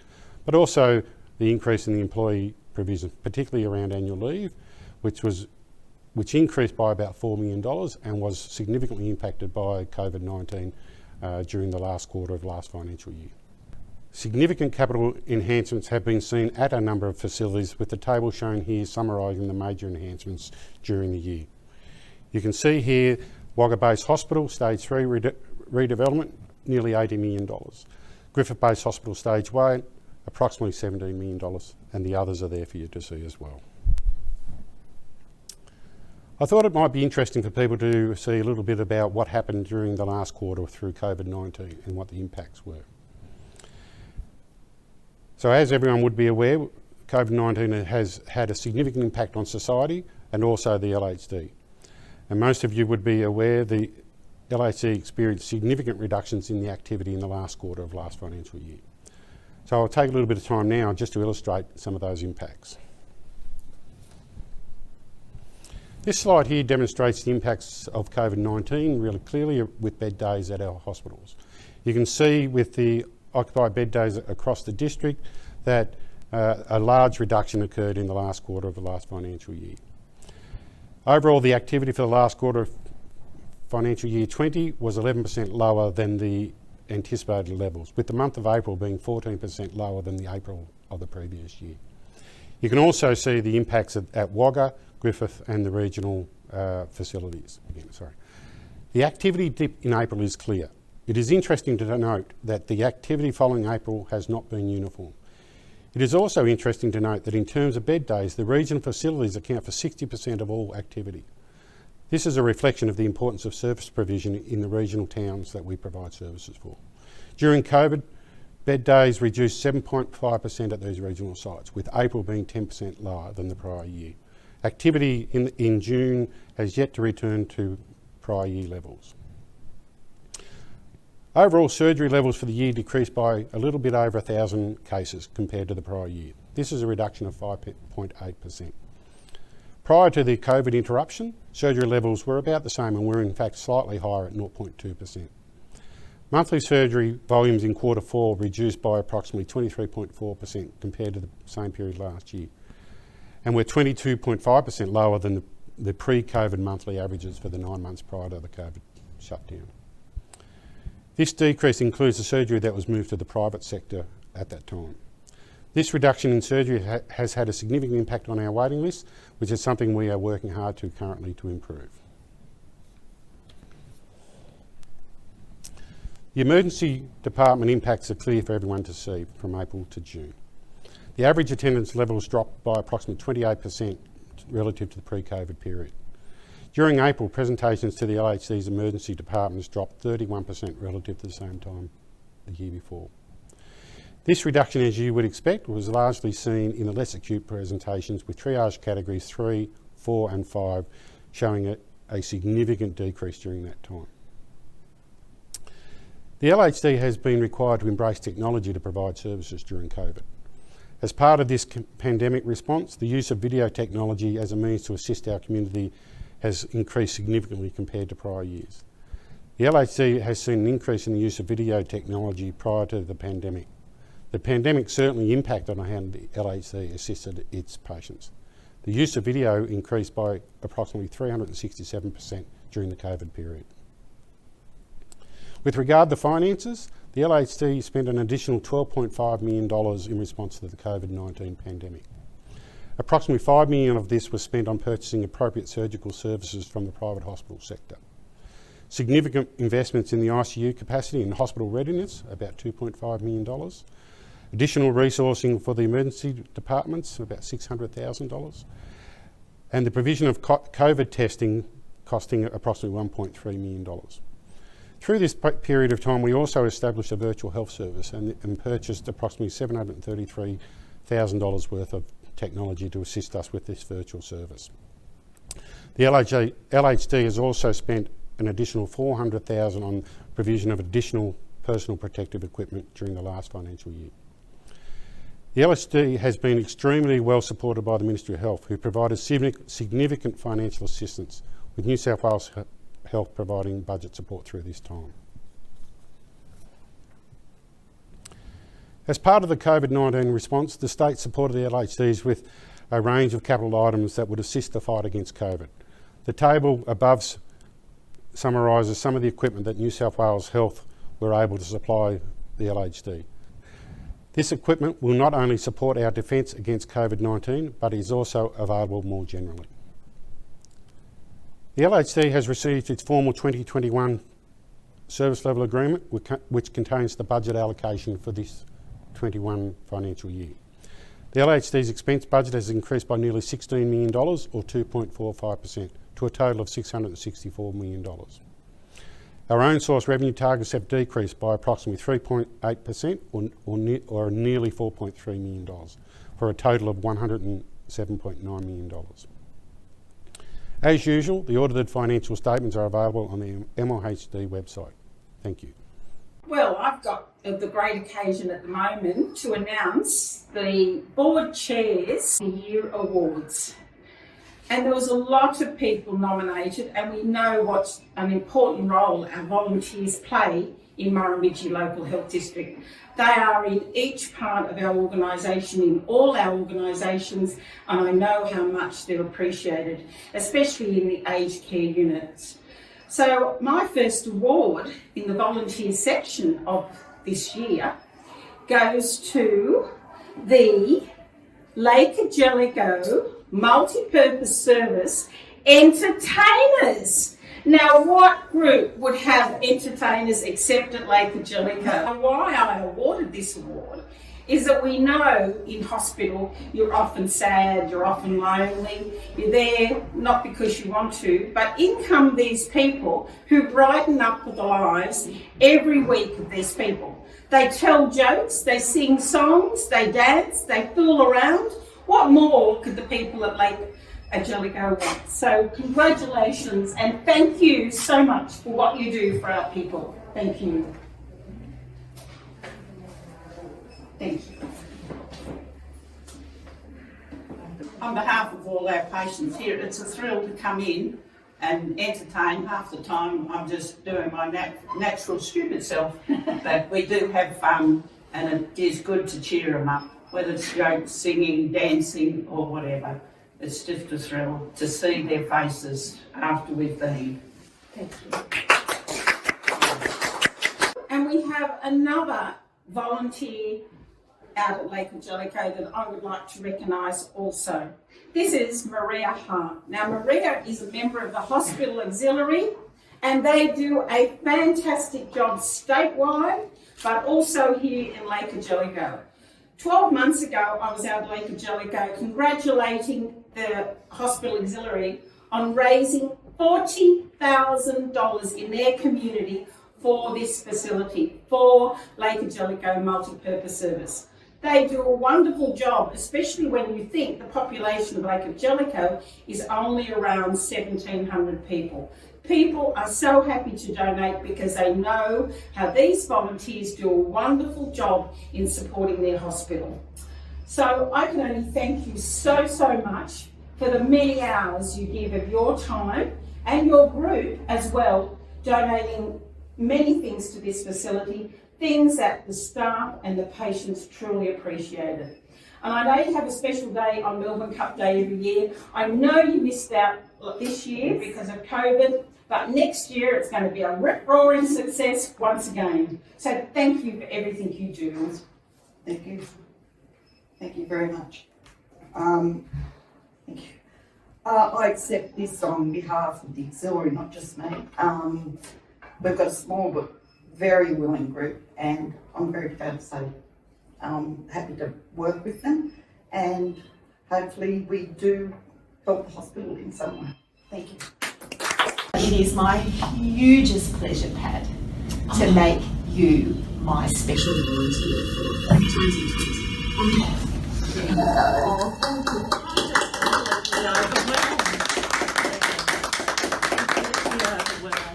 but also the increase in the employee provision, particularly around annual leave, which increased by about $4 million and was significantly impacted by COVID-19 during the last quarter of last financial year. Significant capital enhancements have been seen at a number of facilities, with the table shown here summarising the major enhancements during the year. You can see here Wagga Base Hospital Stage 3 redevelopment, nearly $80 million. Griffith Base Hospital Stage 1, approximately $17 million, and the others are there for you to see as well. I thought it might be interesting for people to see a little bit about what happened during the last quarter through COVID-19 and what the impacts were. So as everyone would be aware, COVID-19 has had a significant impact on society and also the LHD. And most of you would be aware the LHD experienced significant reductions in the activity in the last quarter of last financial year. So I'll take a little bit of time now just to illustrate some of those impacts. This slide here demonstrates the impacts of COVID-19 really clearly with bed days at our hospitals. You can see with the occupied bed days across the district that a large reduction occurred in the last quarter of the last financial year. Overall, the activity for the last quarter of financial year 20 was 11% lower than the anticipated levels, with the month of April being 14% lower than the April of the previous year. You can also see the impacts at Wagga, Griffith and the regional facilities. The activity dip in April is clear. It is interesting to note that the activity following April has not been uniform. It is also interesting to note that in terms of bed days, the regional facilities account for 60% of all activity. This is a reflection of the importance of service provision in the regional towns that we provide services for. During COVID, bed days reduced 7.5% at these regional sites, with April being 10% lower than the prior year. Activity in June has yet to return to prior year levels. Overall surgery levels for the year decreased by a little bit over 1,000 cases compared to the prior year. This is a reduction of 5.8%. Prior to the COVID interruption, surgery levels were about the same and were in fact slightly higher at 0.2%. Monthly surgery volumes in quarter 4 reduced by approximately 23.4% compared to the same period last year, and were 22.5% lower than the pre-COVID monthly averages for the 9 months prior to the COVID shutdown. This decrease includes the surgery that was moved to the private sector at that time. This reduction in surgery has had a significant impact on our waiting list, which is something we are working hard to currently to improve. The emergency department impacts are clear for everyone to see from April to June. The average attendance levels dropped by approximately 28% relative to the pre-COVID period. During April, presentations to the LHD's emergency departments dropped 31% relative to the same time the year before. This reduction, as you would expect, was largely seen in the less acute presentations, with triage categories 3, 4 and 5 showing a significant decrease during that time. The LHD has been required to embrace technology to provide services during COVID. As part of this pandemic response, the use of video technology as a means to assist our community has increased significantly compared to prior years. The LHD has seen an increase in the use of video technology prior to the pandemic. The pandemic certainly impacted on how the LHD assisted its patients. The use of video increased by approximately 367% during the COVID period. With regard to finances, the LHD spent an additional $12.5 million in response to the COVID-19 pandemic. Approximately $5 million of this was spent on purchasing appropriate surgical services from the private hospital sector. Significant investments in the ICU capacity and hospital readiness, about $2.5 million. Additional resourcing for the emergency departments, about $600,000. And the provision of COVID testing costing approximately $1.3 million. Through this period of time, we also established a virtual health service and purchased approximately $733,000 worth of technology to assist us with this virtual service. The LHD has also spent an additional $400,000 on provision of additional personal protective equipment during the last financial year. The LHD has been extremely well supported by the Ministry of Health, who provided significant financial assistance, with New South Wales Health providing budget support through this time. As part of the COVID-19 response, the state supported the LHDs with a range of capital items that would assist the fight against COVID. The table above summarises some of the equipment that New South Wales Health were able to supply the LHD. This equipment will not only support our defence against COVID-19, but is also available more generally. The LHD has received its formal 2021 service level agreement, which contains the budget allocation for this 21 financial year. The LHD's expense budget has increased by nearly $16 million, or 2.45%, to a total of $664 million. Our own source revenue targets have decreased by approximately 3.8%, or nearly $4.3 million, for a total of $107.9 million. As usual, the audited financial statements are available on the MLHD website. Thank you. Well, I've got the great occasion at the moment to announce the Board Chairs Year Awards. And there was a lot of people nominated, and we know what an important role our volunteers play in Murrumbidgee Local Health District. They are in each part of our organisation, in all our organisations, and I know how much they're appreciated, especially in the aged care units. So my first award in the volunteer section of this year goes to the Lake Angelico Multi-Purpose Service Entertainers. Now, what group would have entertainers except at Lake Angelico? Why I awarded this award is that we know in hospital you're often sad, you're often lonely, you're there not because you want to, but in come these people who brighten up the lives every week of these people. They tell jokes, they sing songs, they dance, they fool around. What more could the people at Lake Angelico want? So congratulations and thank you so much for what you do for our people. Thank you. Thank you. On behalf of all our patients here, it's a thrill to come in and entertain. Half the time I'm just doing my natural stupid self, but we do have fun and it is good to cheer them up, whether it's jokes, singing, dancing or whatever. It's just a thrill to see their faces after we've been. Thank you. And we have another volunteer out at Lake Angelico that I would like to recognise also. This is Maria Hart. Now Maria is a member of the Hospital Auxiliary and they do a fantastic job statewide but also here in Lake Angelico. 12 months ago I was out at Lake Angelico congratulating the Hospital Auxiliary on raising $40,000 in their community for this facility, for Lake Angelico Multi-Purpose Service. They do a wonderful job, especially when you think the population of Lake Jellicoe is only around 1,700 people. People are so happy to donate because they know how these volunteers do a wonderful job in supporting their hospital. So I can only thank you so much for the many hours you give of your time and your group as well, donating many things to this facility, things that the staff and the patients truly appreciated. And I know you have a special day on Melbourne Cup Day every year. I know you missed out this year because of COVID, but next year it's going to be a rip-roaring success once again. So thank you for everything you do. Thank you. Thank you very much. Thank you. I accept this on behalf of the auxiliary, not just me. We've got a small but very willing group, and I'm very proud to say I'm happy to work with them, and hopefully we do help the hospital in some way. Thank you. It is my hugest pleasure, Pat, to make you my special volunteer for 2020.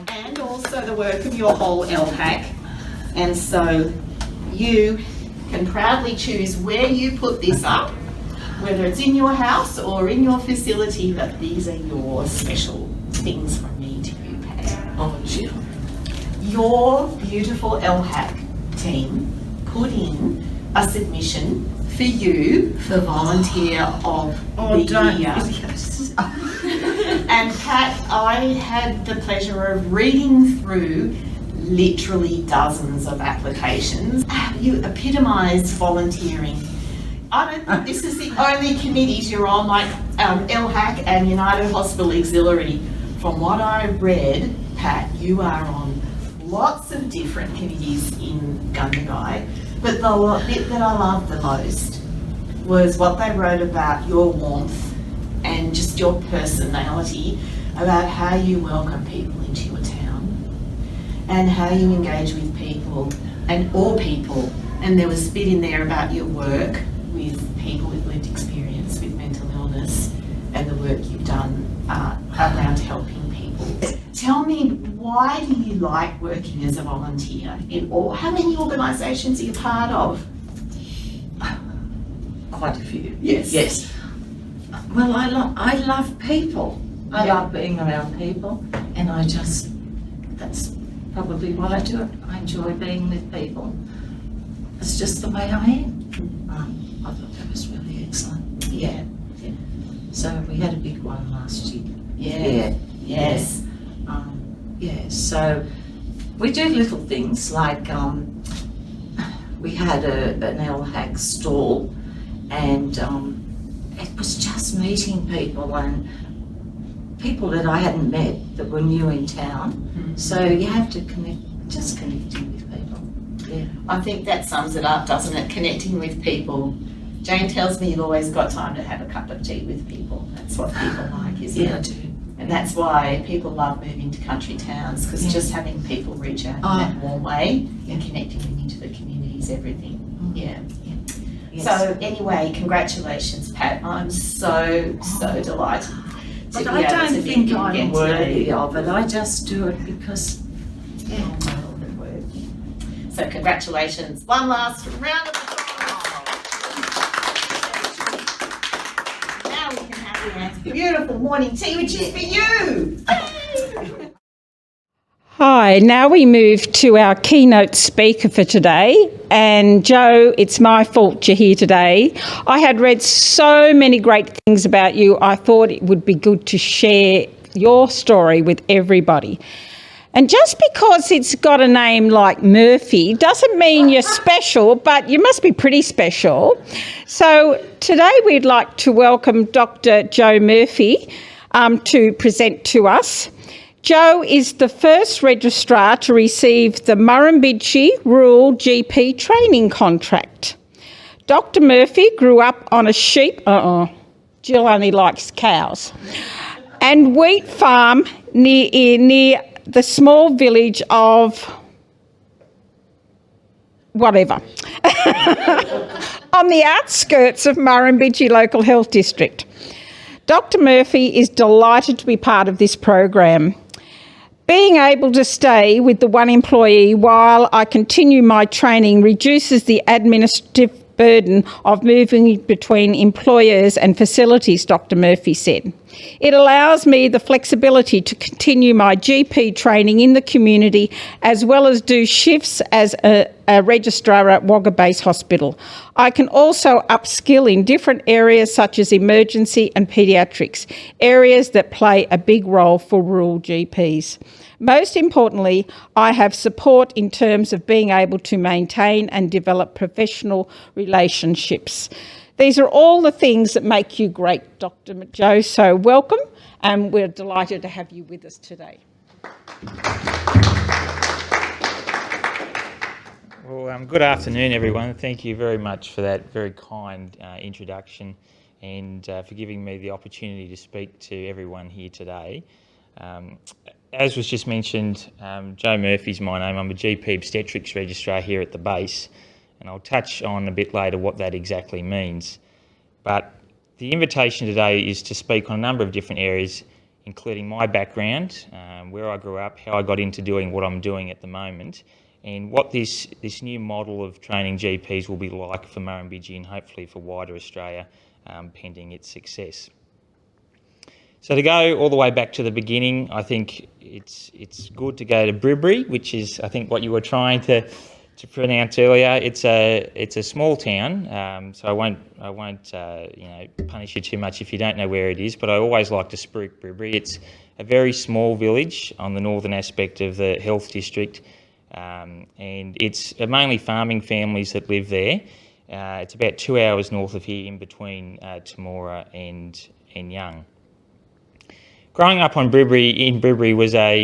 And also the work of your whole LHAC. And so you can proudly choose where you put this up, whether it's in your house or in your facility, but these are your special things from me to you, Pat. Oh, Jill. Your beautiful LHAC team put in a submission for you for Volunteer of the Year. And Pat, I had the pleasure of reading through literally dozens of applications. You epitomise volunteering. I don't think this is the only committees you're on, like LHAC and United Hospital Auxiliary. From what I read, Pat, you are on lots of different committees in Gundagai, but the bit that I loved the most was what they wrote about your warmth and just your personality, about how you welcome people into your town and how you engage with people and all people. And there was a bit in there about your work with people with lived experience with mental illness and the work you've done around helping people. Tell me, why do you like working as a volunteer in all? How many organisations are you part of? Quite a few. Yes. Well, I love people. I love being around people, and that's probably why I do it. I enjoy being with people. It's just the way I am. I thought that was really excellent. Yeah. So we had a big one last year. Yeah. Yes. So we do little things like we had an LHAC stall, and it was just meeting people and people that I hadn't met that were new in town. Mm-hmm. So you have to connecting with people. Yeah. I think that sums it up, doesn't it? Connecting with people. Jane tells me you've always got time to have a cup of tea with people. That's what people like, isn't it? Yeah, I do. And that's why people love moving to country towns, because just having people reach out in that warm way and connecting them into the community is everything. Yeah. Yes. So anyway, congratulations, Pat. I'm so delighted. But I don't think I'm worthy of it. I just do it because, So congratulations. One last round of applause. Now we can have Leanne's beautiful morning tea, which is for you. Hi, now we move to our keynote speaker for today. And Jo, it's my fault you're here today. I had read so many great things about you, I thought it would be good to share your story with everybody. And just because it's got a name like Murphy doesn't mean you're special, but you must be pretty special. So today we'd like to welcome Dr. Jo Murphy to present to us. Jo is the first registrar to receive the Murrumbidgee Rural GP training contract. Dr. Murphy grew up on a sheep, Jill only likes cows, and wheat farm near the small village of whatever. on the outskirts of Murrumbidgee Local Health District. Dr Murphy is delighted to be part of this program. Being able to stay with the one employee while I continue my training reduces the administrative burden of moving between employers and facilities, Dr Murphy said. It allows me the flexibility to continue my GP training in the community as well as do shifts as a registrar at Wagga Base Hospital. I can also upskill in different areas such as emergency and paediatrics, areas that play a big role for rural GPs. Most importantly, I have support in terms of being able to maintain and develop professional relationships. These are all the things that make you great, Dr. Joe, so welcome, and we're delighted to have you with us today. Well, good afternoon, everyone. Thank you very much for that very kind introduction and for giving me the opportunity to speak to everyone here today. As was just mentioned, Joe Murphy's my name. I'm a GP obstetrics registrar here at the base, and I'll touch on a bit later what that exactly means. But the invitation today is to speak on a number of different areas, including my background, where I grew up, how I got into doing what I'm doing at the moment, and what this new model of training GPs will be like for Murrumbidgee and hopefully for wider Australia, pending its success. So to go all the way back to the beginning, I think it's good to go to Murrumbidgee, which is I think what you were trying to pronounce earlier. It's a small town, so I won't punish you too much if you don't know where it is. But I always like to spruik Murrumbidgee. It's a very small village on the northern aspect of the health district, and it's mainly farming families that live there. It's about 2 hours north of here, in between Temora and Young. Growing up in Murrumbidgee was a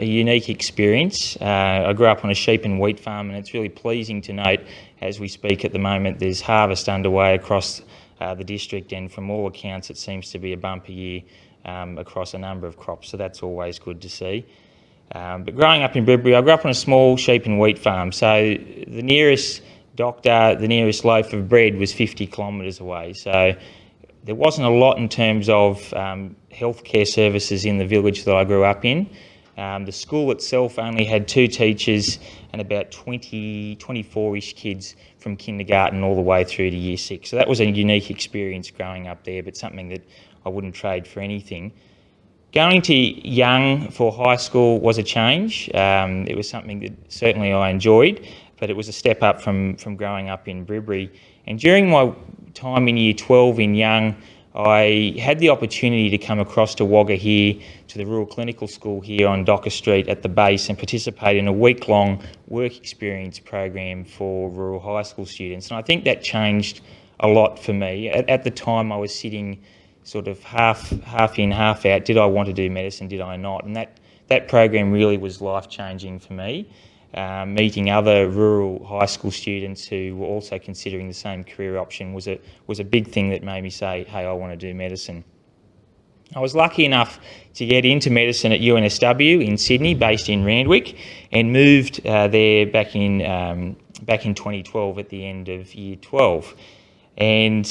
unique experience. I grew up on a sheep and wheat farm, and it's really pleasing to note, as we speak at the moment, there's harvest underway across the district, and from all accounts it seems to be a bumper year across a number of crops, so that's always good to see. But growing up in Murrumbidgee, I grew up on a small sheep and wheat farm, so the nearest doctor, the nearest loaf of bread was 50 kilometres away. So there wasn't a lot in terms of healthcare services in the village that I grew up in. The school itself only had 2 teachers and about 24-ish kids from kindergarten all the way through to year 6. So that was a unique experience growing up there, but something that I wouldn't trade for anything. Going to Young for high school was a change. It was something that certainly I enjoyed, but it was a step up from growing up in Murrumbidgee. And during my time in year 12 in Young, I had the opportunity to come across to Wagga here, to the Rural Clinical School here on Docker Street at the base, and participate in a week-long work experience program for rural high school students. And I think that changed a lot for me. At the time I was sitting sort of half in, half out. Did I want to do medicine? Did I not? And that program really was life-changing for me. Meeting other rural high school students who were also considering the same career option was a big thing that made me say, hey, I want to do medicine. I was lucky enough to get into medicine at UNSW in Sydney, based in Randwick, and moved there back in 2012 at the end of year 12. And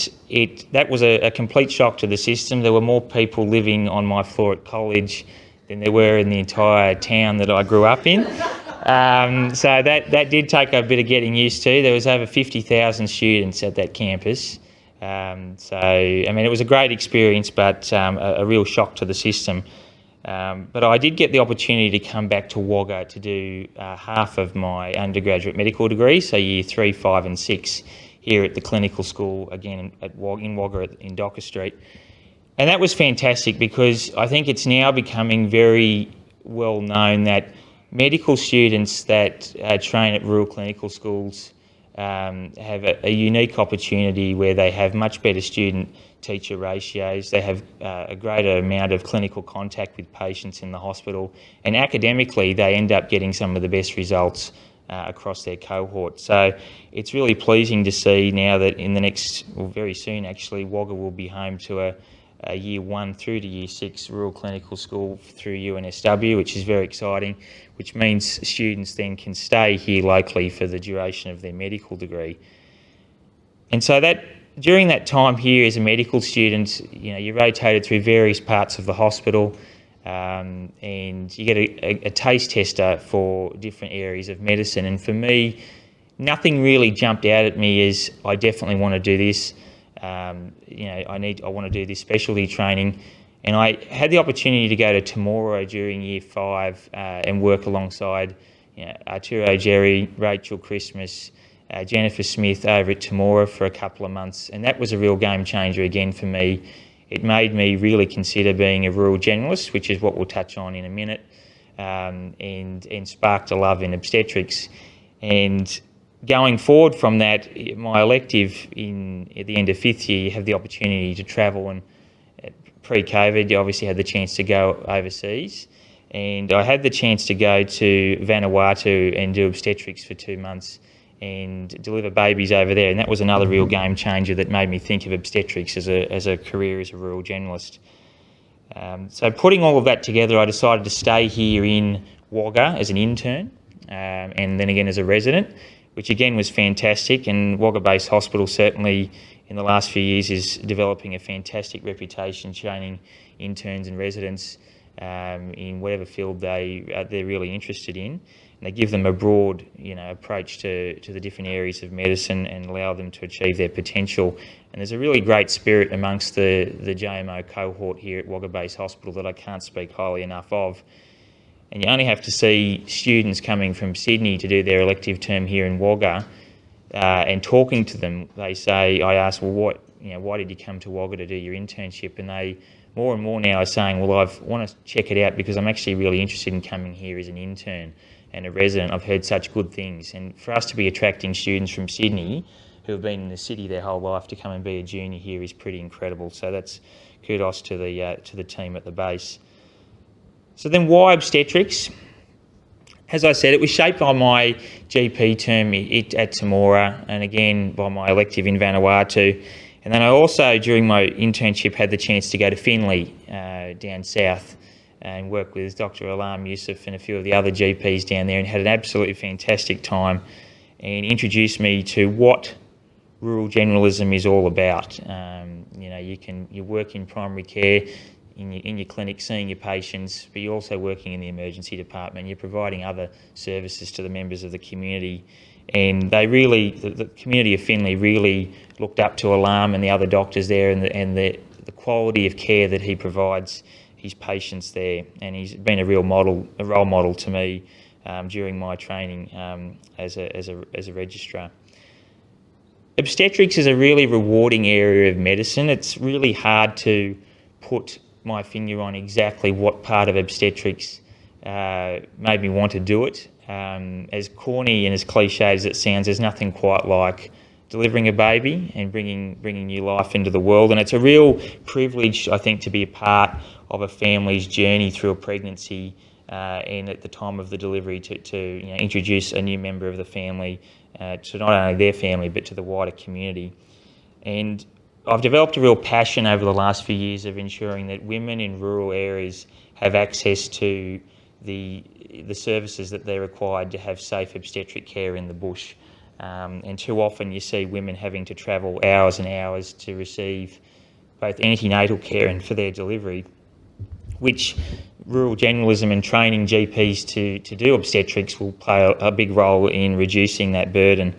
that was a complete shock to the system. There were more people living on my floor at college than there were in the entire town that I grew up in. So that did take a bit of getting used to. There was over 50,000 students at that campus. So, I mean, it was a great experience, but a real shock to the system. But I did get the opportunity to come back to Wagga to do half of my undergraduate medical degree, so year 3, 5 and 6, here at the clinical school, again in Wagga in Docker Street. And that was fantastic, because I think it's now becoming very well known that medical students that train at rural clinical schools have a unique opportunity where they have much better student-teacher ratios, they have a greater amount of clinical contact with patients in the hospital, and academically they end up getting some of the best results across their cohort. So it's really pleasing to see now that in the next, well, very soon actually, Wagga will be home to a year 1 through to year 6 rural clinical school through UNSW, which is very exciting, which means students then can stay here locally for the duration of their medical degree. And so that during that time here as a medical student, you rotated through various parts of the hospital, and you get a taste tester for different areas of medicine. And for me, nothing really jumped out at me as I definitely want to do this. I want to do this specialty training. And I had the opportunity to go to Temora during year 5 and work alongside Arturo Jerry, Rachel Christmas, Jennifer Smith over at Temora for a couple of months. And that was a real game changer again for me. It made me really consider being a rural generalist, which is what we'll touch on in a minute, and sparked a love in obstetrics. And going forward from that, my elective at the end of 5th year, you have the opportunity to travel, and pre-COVID, you obviously had the chance to go overseas. And I had the chance to go to Vanuatu and do obstetrics for 2 months and deliver babies over there. And that was another real game changer that made me think of obstetrics as a career as a rural generalist. So putting all of that together, I decided to stay here in Wagga as an intern, and then again as a resident, which again was fantastic. And Wagga-based hospital certainly in the last few years is developing a fantastic reputation, training interns and residents in whatever field they're really interested in. And they give them a broad, approach to the different areas of medicine and allow them to achieve their potential. And there's a really great spirit amongst the JMO cohort here at Wagga-based Hospital that I can't speak highly enough of. And you only have to see students coming from Sydney to do their elective term here in Wagga, and talking to them, they say, I ask, well, why did you come to Wagga to do your internship? And they more and more now are saying, well, I want to check it out because I'm actually really interested in coming here as an intern and a resident. I've heard such good things. And for us to be attracting students from Sydney who have been in the city their whole life to come and be a junior here is pretty incredible. So that's kudos to the team at the base. So then why obstetrics? As I said, it was shaped by my GP term at Temora, and again by my elective in Vanuatu. And then I also, during my internship, had the chance to go to Finley down south and work with Dr. Alam Yusuf and a few of the other GPs down there, and had an absolutely fantastic time, and introduced me to what rural generalism is all about. You work in primary care, in your clinic, seeing your patients, but you're also working in the emergency department. You're providing other services to the members of the community. And the community of Finley really looked up to Alam and the other doctors there, and the quality of care that he provides his patients there. And he's been a role model to me during my training as a registrar. Obstetrics is a really rewarding area of medicine. It's really hard to put my finger on exactly what part of obstetrics made me want to do it. As corny and as cliche as it sounds, there's nothing quite like delivering a baby and bringing new life into the world. And it's a real privilege, I think, to be a part of a family's journey through a pregnancy and at the time of the delivery to introduce a new member of the family to not only their family but to the wider community. And I've developed a real passion over the last few years of ensuring that women in rural areas have access to the services that they're required to have safe obstetric care in the bush. And too often you see women having to travel hours and hours to receive both antenatal care and for their delivery, which rural generalism and training GPs to do obstetrics will play a big role in reducing that burden.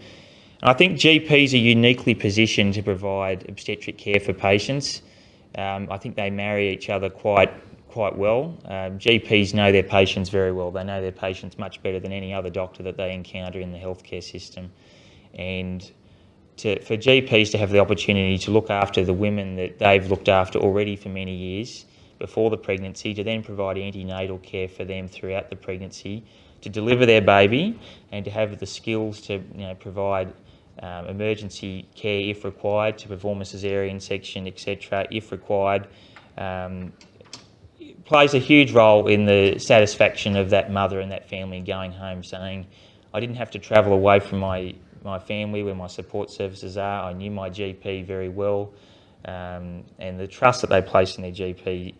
I think GPs are uniquely positioned to provide obstetric care for patients. I think they marry each other quite well. GPs know their patients very well. They know their patients much better than any other doctor that they encounter in the healthcare system. And for GPs to have the opportunity to look after the women that they've looked after already for many years before the pregnancy, to then provide antenatal care for them throughout the pregnancy, to deliver their baby, and to have the skills to provide emergency care if required, to perform a caesarean section, etc., if required, plays a huge role in the satisfaction of that mother and that family going home saying, I didn't have to travel away from my family where my support services are. I knew my GP very well, and the trust that they place in their GP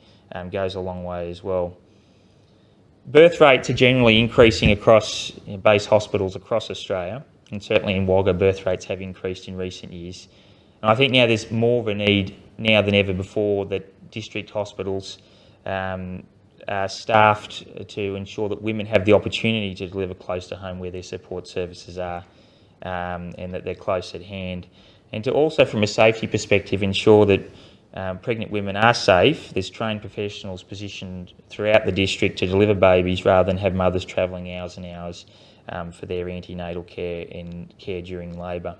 goes a long way as well. Birth rates are generally increasing across base hospitals across Australia, and certainly in Wagga, birth rates have increased in recent years. And I think now there's more of a need now than ever before that district hospitals are staffed to ensure that women have the opportunity to deliver close to home where their support services are, and that they're close at hand. And to also, from a safety perspective, ensure that pregnant women are safe. There's trained professionals positioned throughout the district to deliver babies rather than have mothers travelling hours and hours for their antenatal care and care during labour.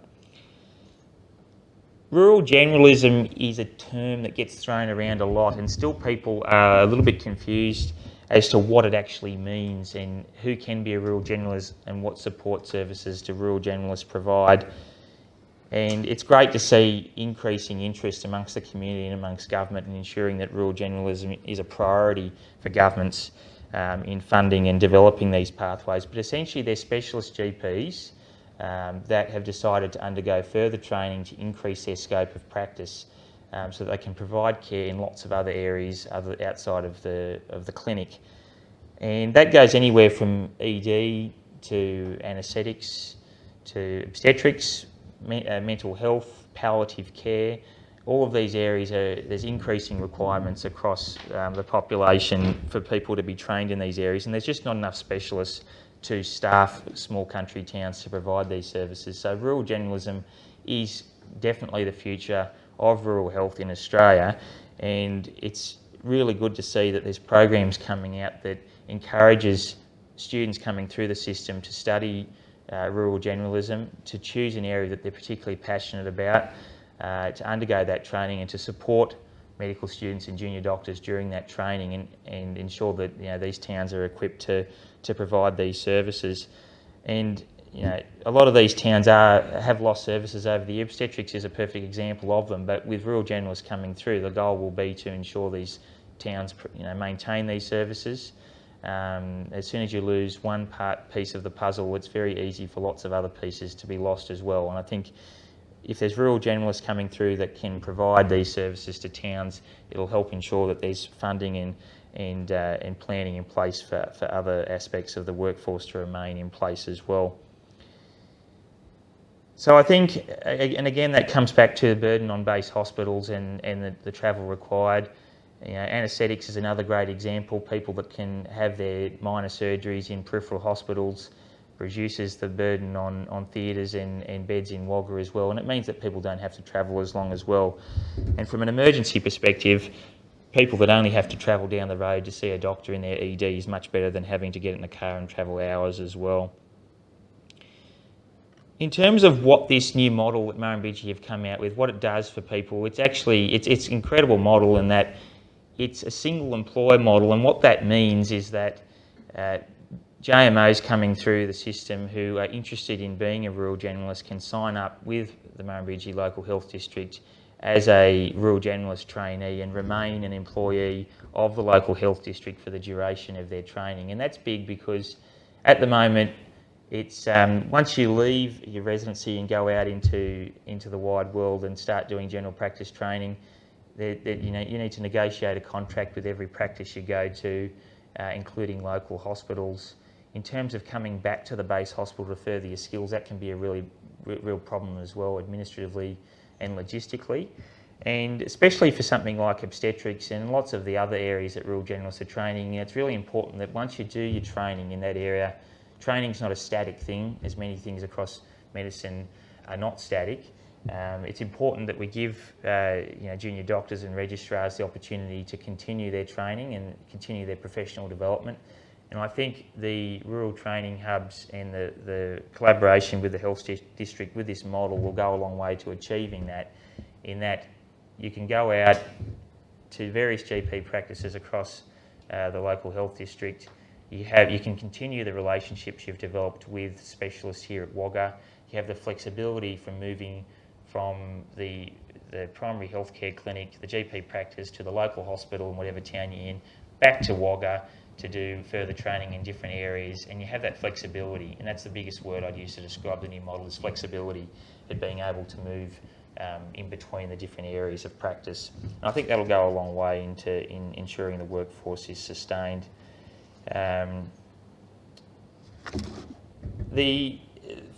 Rural generalism is a term that gets thrown around a lot, and still people are a little bit confused as to what it actually means and who can be a rural generalist and what support services do rural generalists provide. And it's great to see increasing interest amongst the community and amongst government in ensuring that rural generalism is a priority for governments in funding and developing these pathways. But essentially they're specialist GPs that have decided to undergo further training to increase their scope of practice so that they can provide care in lots of other areas outside of the clinic. And that goes anywhere from ED to anaesthetics to obstetrics, mental health, palliative care. All of these areas, there's increasing requirements across the population for people to be trained in these areas, and there's just not enough specialists to staff small country towns to provide these services. So rural generalism is definitely the future of rural health in Australia, and it's really good to see that there's programs coming out that encourages students coming through the system to study rural generalism, to choose an area that they're particularly passionate about, to undergo that training and to support medical students and junior doctors during that training and ensure that these towns are equipped to provide these services. And a lot of these towns have lost services over the year. Obstetrics is a perfect example of them, but with rural generalists coming through, the goal will be to ensure these towns maintain these services. As soon as you lose one piece of the puzzle, it's very easy for lots of other pieces to be lost as well. And I think if there's rural generalists coming through that can provide these services to towns, it'll help ensure that there's funding and planning in place for other aspects of the workforce to remain in place as well. So I think, and again, that comes back to the burden on base hospitals and the travel required. Anaesthetics is another great example. People that can have their minor surgeries in peripheral hospitals reduces the burden on theatres and beds in Wagga as well, and it means that people don't have to travel as long as well. And from an emergency perspective, people that only have to travel down the road to see a doctor in their ED is much better than having to get in a car and travel hours as well. In terms of what this new model that Murrumbidgee have come out with, what it does for people, it's an incredible model in that it's a single employer model, and what that means is that JMOs coming through the system who are interested in being a rural generalist can sign up with the Murrumbidgee Local Health District as a rural generalist trainee and remain an employee of the local health district for the duration of their training. And that's big because at the moment it's once you leave your residency and go out into the wide world and start doing general practice training, you need to negotiate a contract with every practice you go to, including local hospitals. In terms of coming back to the base hospital to further your skills, that can be a real problem as well, administratively and logistically. And especially for something like obstetrics and lots of the other areas that rural generalists are training, it's really important that once you do your training in that area, training's not a static thing, as many things across medicine are not static. It's important that we give junior doctors and registrars the opportunity to continue their training and continue their professional development. And I think the rural training hubs and the collaboration with the health district with this model will go a long way to achieving that, in that you can go out to various GP practices across the local health district. You can continue the relationships you've developed with specialists here at Wagga. You have the flexibility from moving from the primary healthcare clinic, the GP practice, to the local hospital in whatever town you're in, back to Wagga to do further training in different areas, and you have that flexibility, and that's the biggest word I'd use to describe the new model, is flexibility, at being able to move in between the different areas of practice. And I think that'll go a long way in ensuring the workforce is sustained.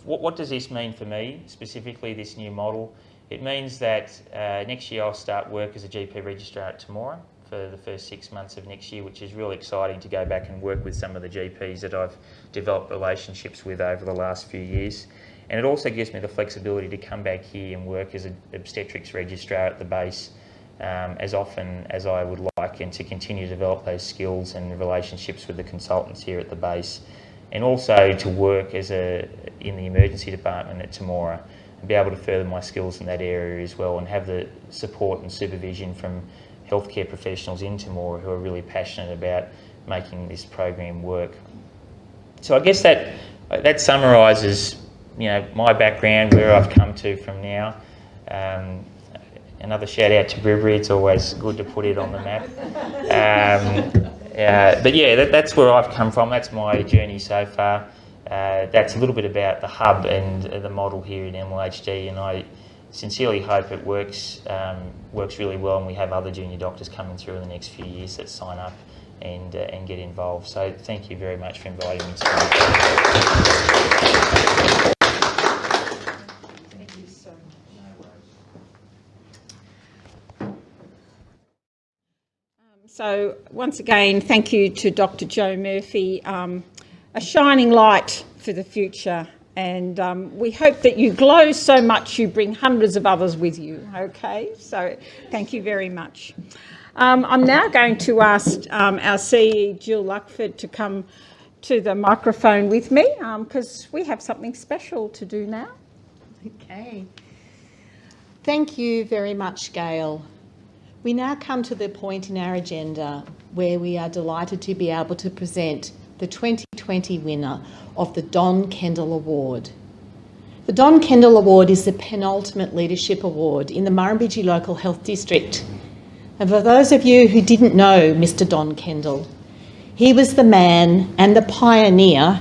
what does this mean for me, specifically this new model? It means that next year I'll start work as a GP registrar at Temora for the first 6 months of next year, which is really exciting to go back and work with some of the GPs that I've developed relationships with over the last few years. And it also gives me the flexibility to come back here and work as an obstetrics registrar at the base as often as I would like, and to continue to develop those skills and relationships with the consultants here at the base, and also to work in the emergency department at Temora and be able to further my skills in that area as well, and have the support and supervision from healthcare professionals in Temora who are really passionate about making this program work. So I guess that summarises, you know, my background, where I've come to from now. Another shout out to Murrumbidgee, it's always good to put it on the map. But yeah, that's where I've come from, that's my journey so far. That's a little bit about the hub and the model here in MLHD, and I sincerely hope it works really well, and we have other junior doctors coming through in the next few years that sign up and get involved. So thank you very much for inviting me to speak. Thank you so much. So once again, thank you to Dr. Gayle Murphy, a shining light for the future. And we hope that you glow so much you bring hundreds of others with you, okay? So thank you very much. I'm now going to ask our CE, Jill Ludford, to come to the microphone with me, because we have something special to do now. Okay. Thank you very much, Gayle. We now come to the point in our agenda where we are delighted to be able to present the 2020 winner of the Don Kendall Award. The Don Kendall Award is the penultimate leadership award in the Murrumbidgee Local Health District. And for those of you who didn't know Mr. Don Kendall, he was the man and the pioneer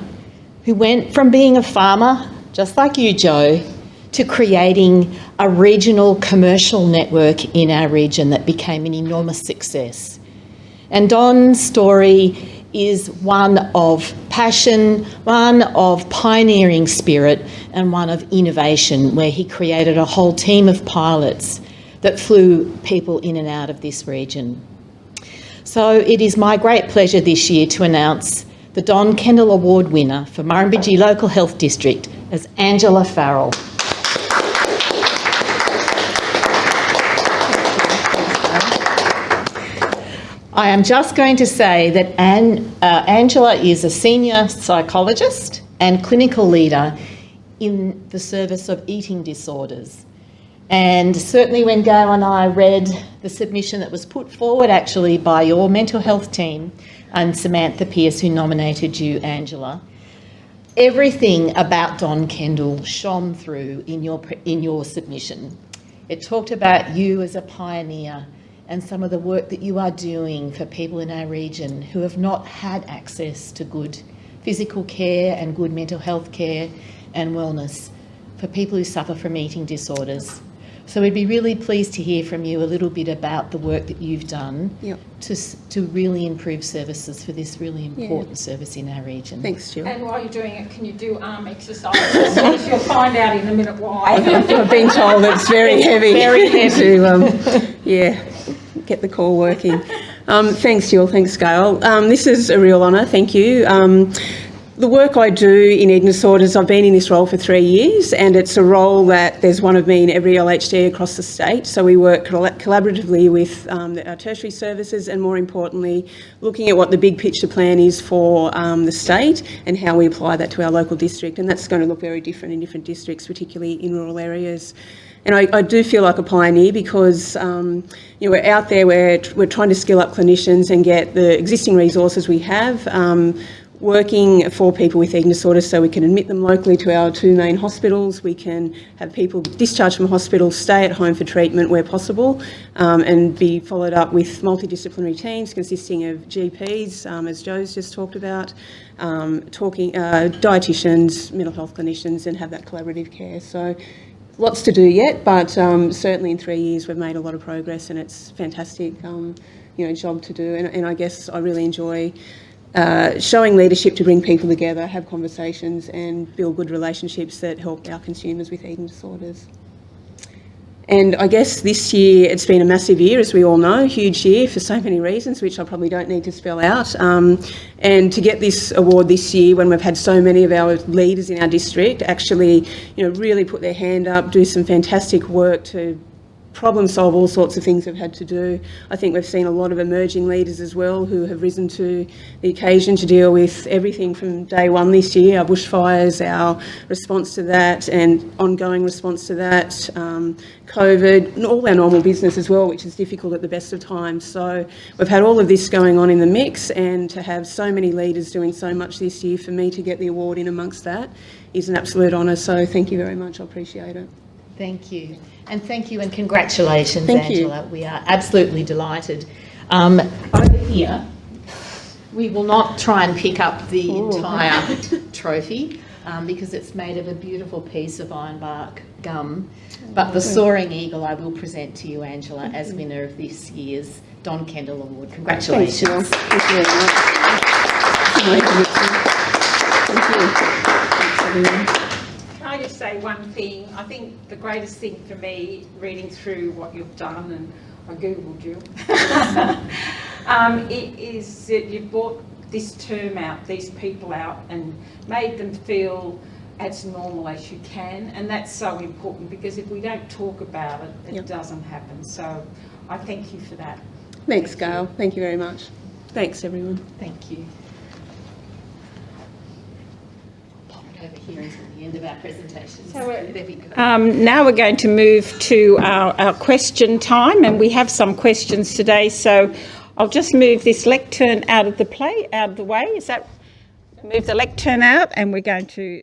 who went from being a farmer, just like you, Joe, to creating a regional commercial network in our region that became an enormous success. And Don's story is one of passion, one of pioneering spirit, and one of innovation, where he created a whole team of pilots that flew people in and out of this region. So it is my great pleasure this year to announce the Don Kendall Award winner for Murrumbidgee Local Health District as Angela Farrell. I am just going to say that Angela is a senior psychologist and clinical leader in the service of eating disorders. And certainly when Gayle and I read the submission that was put forward actually by your mental health team and Samantha Pearce, who nominated you, Angela, everything about Don Kendall shone through in your submission. It talked about you as a pioneer and some of the work that you are doing for people in our region who have not had access to good physical care and good mental health care and wellness, for people who suffer from eating disorders. So we'd be really pleased to hear from you a little bit about the work that you've done to really improve services for this really important service in our region. Thanks, Jill. And while you're doing it, can you do arm exercises? You'll find out in a minute why. I've been told it's very heavy. Very heavy. To get the core working. Thanks, Jill. Thanks, Gayle. This is a real honour. Thank you. The work I do in eating disorders, I've been in this role for 3 years, and it's a role that there's one of me in every LHD across the state. So we work collaboratively with our tertiary services, and more importantly, looking at what the big picture plan is for the state and how we apply that to our local district. And that's going to look very different in different districts, particularly in rural areas. And I do feel like a pioneer because we're out there, we're trying to skill up clinicians and get the existing resources we have working for people with eating disorders, so we can admit them locally to our 2 main hospitals. We can have people discharged from hospital, stay at home for treatment where possible, and be followed up with multidisciplinary teams consisting of GPs, as Joe's just talked about, dietitians, mental health clinicians, and have that collaborative care. So lots to do yet, but certainly in 3 years we've made a lot of progress, and it's fantastic, job to do. And I guess I really enjoy showing leadership to bring people together, have conversations and build good relationships that help our consumers with eating disorders. And I guess this year it's been a massive year, as we all know, huge year for so many reasons, which I probably don't need to spell out. And to get this award this year, when we've had so many of our leaders in our district actually, really put their hand up, do some fantastic work to problem solve all sorts of things we've had to do. I think we've seen a lot of emerging leaders as well who have risen to the occasion to deal with everything from day one this year, our bushfires, our response to that and ongoing response to that, COVID, and all our normal business as well, which is difficult at the best of times. So we've had all of this going on in the mix, and to have so many leaders doing so much this year, for me to get the award in amongst that is an absolute honour. So thank you very much, I appreciate it. Thank you. And thank you and congratulations, Thank Angela. We are absolutely delighted. Over here, we will not try and pick up the entire trophy because it's made of a beautiful piece of ironbark gum. But the Soaring Eagle I will present to you, Angela, as winner of this year's Don Kendall Award. Congratulations. Thanks, Jill. Thank you very much. Thank you. Can I just say one thing? I think the greatest thing for me, reading through what you've done, and I googled you, it is that you've brought this term out, these people out, and made them feel as normal as you can, and that's so important, because if we don't talk about it, it doesn't happen. So I thank you for that. Thanks, Gayle. Thank you very much. Thanks, everyone. Thank you. Over here until the end of our presentation. So there we go. Now we're going to move to our question time, and we have some questions today. So I'll just move this lectern out of the way. Is that move the lectern out, and we're going to.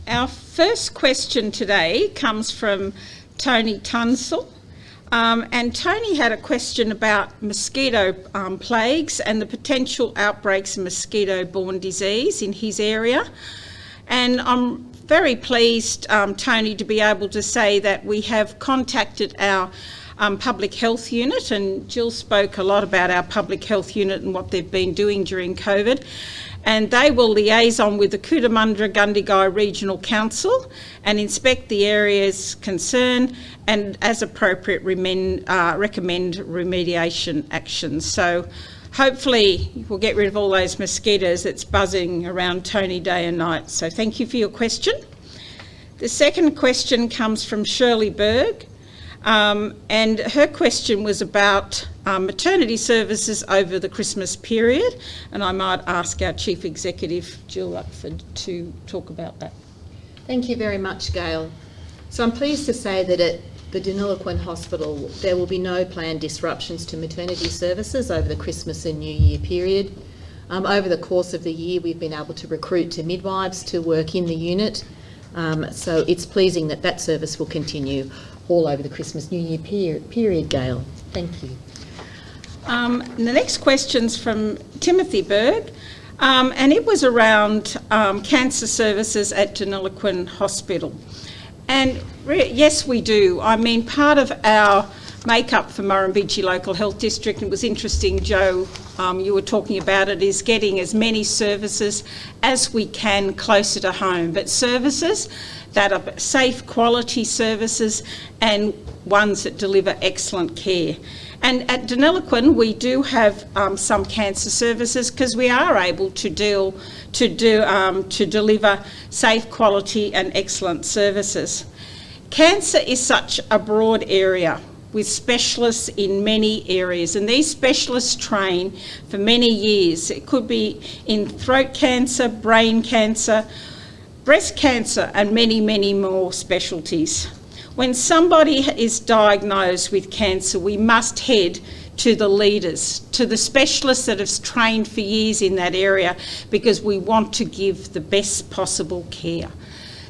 Our first question today comes from Tony Tunstall, and Tony had a question about mosquito plagues and the potential outbreaks of mosquito-borne disease in his area. And I'm very pleased, Tony, to be able to say that we have contacted our public health unit, and Jill spoke a lot about our public health unit and what they've been doing during COVID. And they will liaison with the Cootamundra-Gundagai Regional Council and inspect the areas concerned and, as appropriate, recommend remediation actions. So hopefully we'll get rid of all those mosquitoes that's buzzing around Tony day and night. So thank you for your question. The second question comes from Shirley Berg. And her question was about maternity services over the Christmas period, and I might ask our Chief Executive, Jill Ludford, to talk about that. Thank you very much, Gayle. So I'm pleased to say that at the Deniliquin Hospital there will be no planned disruptions to maternity services over the Christmas and New Year period. Over the course of the year we've been able to recruit to midwives to work in the unit, so it's pleasing that that service will continue all over the Christmas New Year period, Gayle. Thank you. The next question's from Timothy Berg, and it was around cancer services at Deniliquin Hospital. And yes, we do. I mean, part of our make-up for Murrumbidgee Local Health District, and it was interesting, Joe, you were talking about it, is getting as many services as we can closer to home, but services that are safe, quality services and ones that deliver excellent care. And at Deniliquin we do have some cancer services because we are able to deliver safe, quality and excellent services. Cancer is such a broad area with specialists in many areas, and these specialists train for many years. It could be in throat cancer, brain cancer, breast cancer and many, many more specialties. When somebody is diagnosed with cancer, we must head to the leaders, to the specialists that have trained for years in that area, because we want to give the best possible care.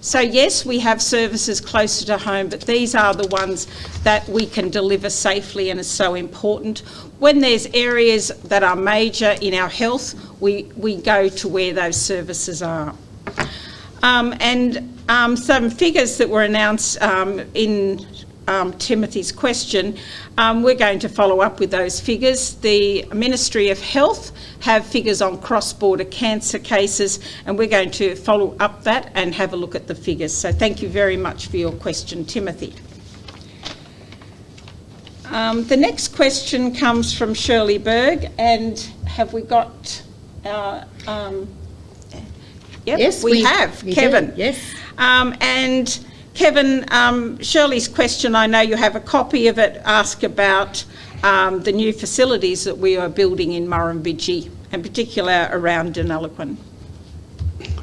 So yes, we have services closer to home, but these are the ones that we can deliver safely and is so important. When there's areas that are major in our health, we go to where those services are. Some figures that were announced in Timothy's question, we're going to follow up with those figures. The Ministry of Health have figures on cross-border cancer cases, and we're going to follow up that and have a look at the figures. So thank you very much for your question, Timothy. The next question comes from Shirley Berg, and have we got Yes, we have. Kevin. Yes. And Kevin, Shirley's question, I know you have a copy of it, ask about the new facilities that we are building in Murrumbidgee, in particular around Deniliquin.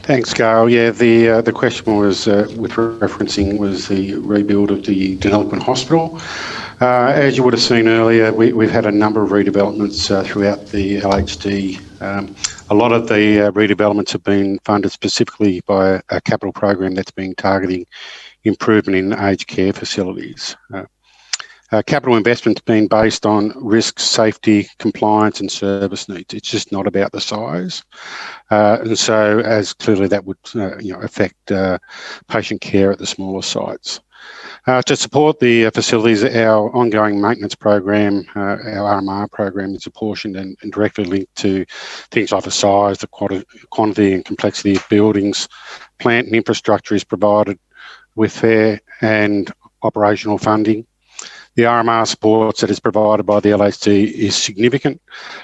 Thanks, Gayle. Yeah, the question was with referencing was the rebuild of the Deniliquin Hospital. As you would have seen earlier, we've had a number of redevelopments throughout the LHD. A lot of the redevelopments have been funded specifically by a capital program that's been targeting improvement in aged care facilities. Capital investment's been based on risk, safety, compliance and service needs. It's just not about the size. And so as clearly that would affect patient care at the smaller sites. To support the facilities, our ongoing maintenance program, our RMR program, is apportioned and directly linked to things like the size, the quantity and complexity of buildings. Plant and infrastructure is provided with fair and operational funding. The RMR supports that is provided by the LHD is significant.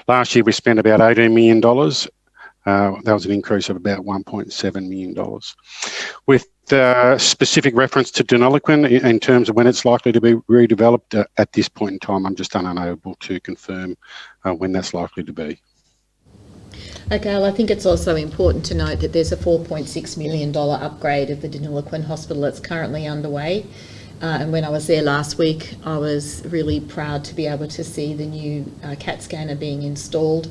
Last year we spent about $18 million. That was an increase of about $1.7 million. With specific reference to Deniliquin in terms of when it's likely to be redeveloped, at this point in time, I'm just unable to confirm when that's likely to be. Okay, well, I think it's also important to note that there's a $4.6 million upgrade of the Deniliquin Hospital that's currently underway. And when I was there last week, I was really proud to be able to see the new CAT scanner being installed.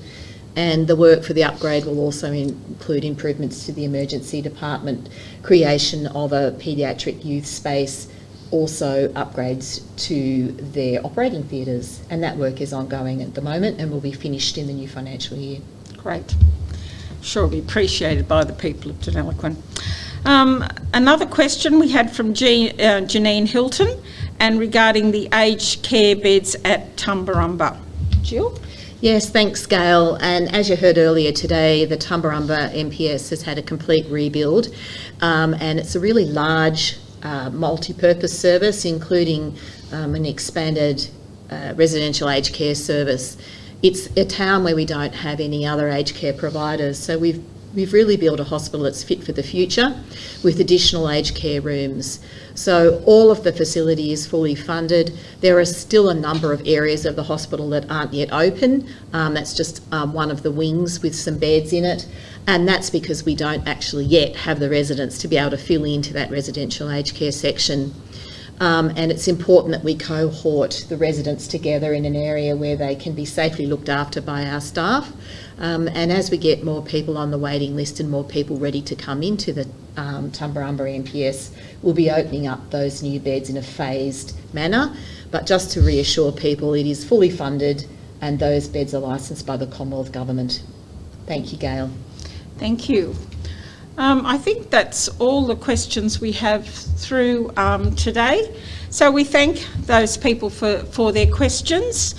And the work for the upgrade will also include improvements to the emergency department, creation of a paediatric youth space, also upgrades to their operating theatres. And that work is ongoing at the moment and will be finished in the new financial year. Great. Sure, will be appreciated by the people of Deniliquin. Another question we had from Janine Hilton, and regarding the aged care beds at Tumbarumba. Jill? Yes, thanks, Gayle. And as you heard earlier today, the Tumbarumba MPS has had a complete rebuild, and it's a really large multi-purpose service, including an expanded residential aged care service. It's a town where we don't have any other aged care providers, so we've really built a hospital that's fit for the future with additional aged care rooms. So all of the facility is fully funded. There are still a number of areas of the hospital that aren't yet open. That's just one of the wings with some beds in it. And that's because we don't actually yet have the residents to be able to fill into that residential aged care section. And it's important that we cohort the residents together in an area where they can be safely looked after by our staff. And as we get more people on the waiting list and more people ready to come into the Tumbarumba MPS, we'll be opening up those new beds in a phased manner. But just to reassure people, it is fully funded and those beds are licensed by the Commonwealth Government. Thank you, Gayle. Thank you. I think that's all the questions we have through today. So we thank those people for their questions.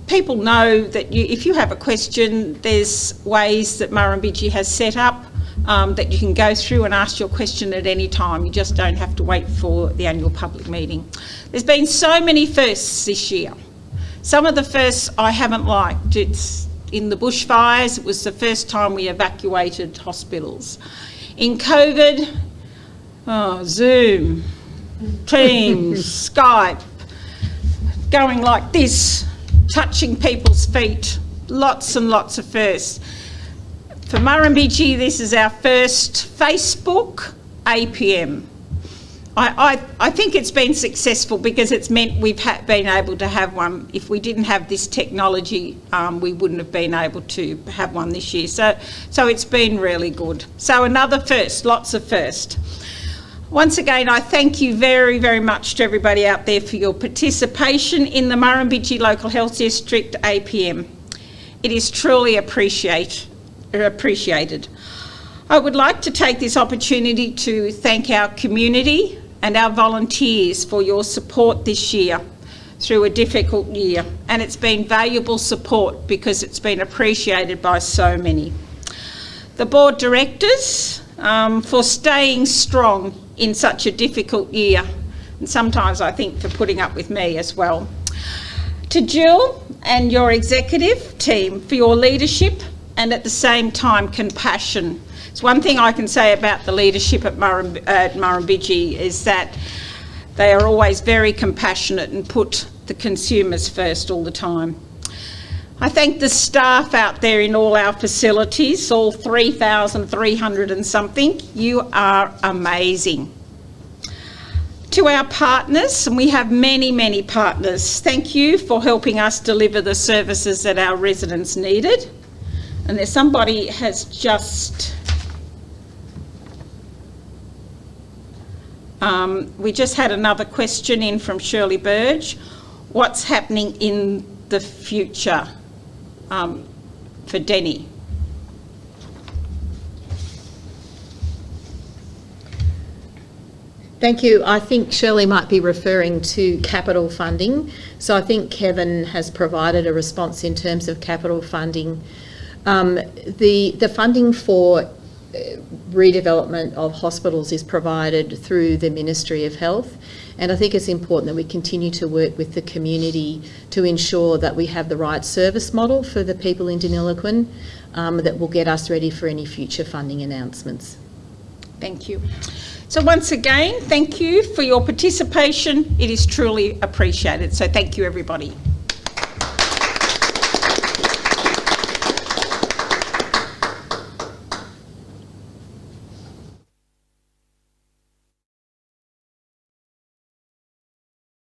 People know that if you have a question, there's ways that Murrumbidgee has set up that you can go through and ask your question at any time. You just don't have to wait for the annual public meeting. There's been so many firsts this year. Some of the firsts I haven't liked. It's in the bushfires, it was the first time we evacuated hospitals. In COVID, Zoom, Teams, Skype, going like this, touching people's feet, lots and lots of firsts. For Murrumbidgee, this is our first Facebook APM. I think it's been successful because it's meant we've been able to have one. If we didn't have this technology, we wouldn't have been able to have one this year. So it's been really good. So another first, lots of first. Once again, I thank you very, very much to everybody out there for your participation in the Murrumbidgee Local Health District APM. It is truly appreciated. I would like to take this opportunity to thank our community and our volunteers for your support this year through a difficult year, and it's been valuable support because it's been appreciated by so many. The board directors for staying strong in such a difficult year, and sometimes I think for putting up with me as well. To Jill and your executive team for your leadership and at the same time compassion. It's one thing I can say about the leadership at Murrumbidgee is that they are always very compassionate and put the consumers first all the time. I thank the staff out there in all our facilities, all 3,300 and something. You are amazing. To our partners, and we have many, many partners, thank you for helping us deliver the services that our residents needed. And there's somebody has just... we just had another question in from Shirley Burge. What's happening in the future for Denny? Thank you. I think Shirley might be referring to capital funding. So I think Kevin has provided a response in terms of capital funding. The funding for redevelopment of hospitals is provided through the Ministry of Health, and I think it's important that we continue to work with the community to ensure that we have the right service model for the people in Deniliquin that will get us ready for any future funding announcements. Thank you. So once again, thank you for your participation. It is truly appreciated. So thank you, everybody.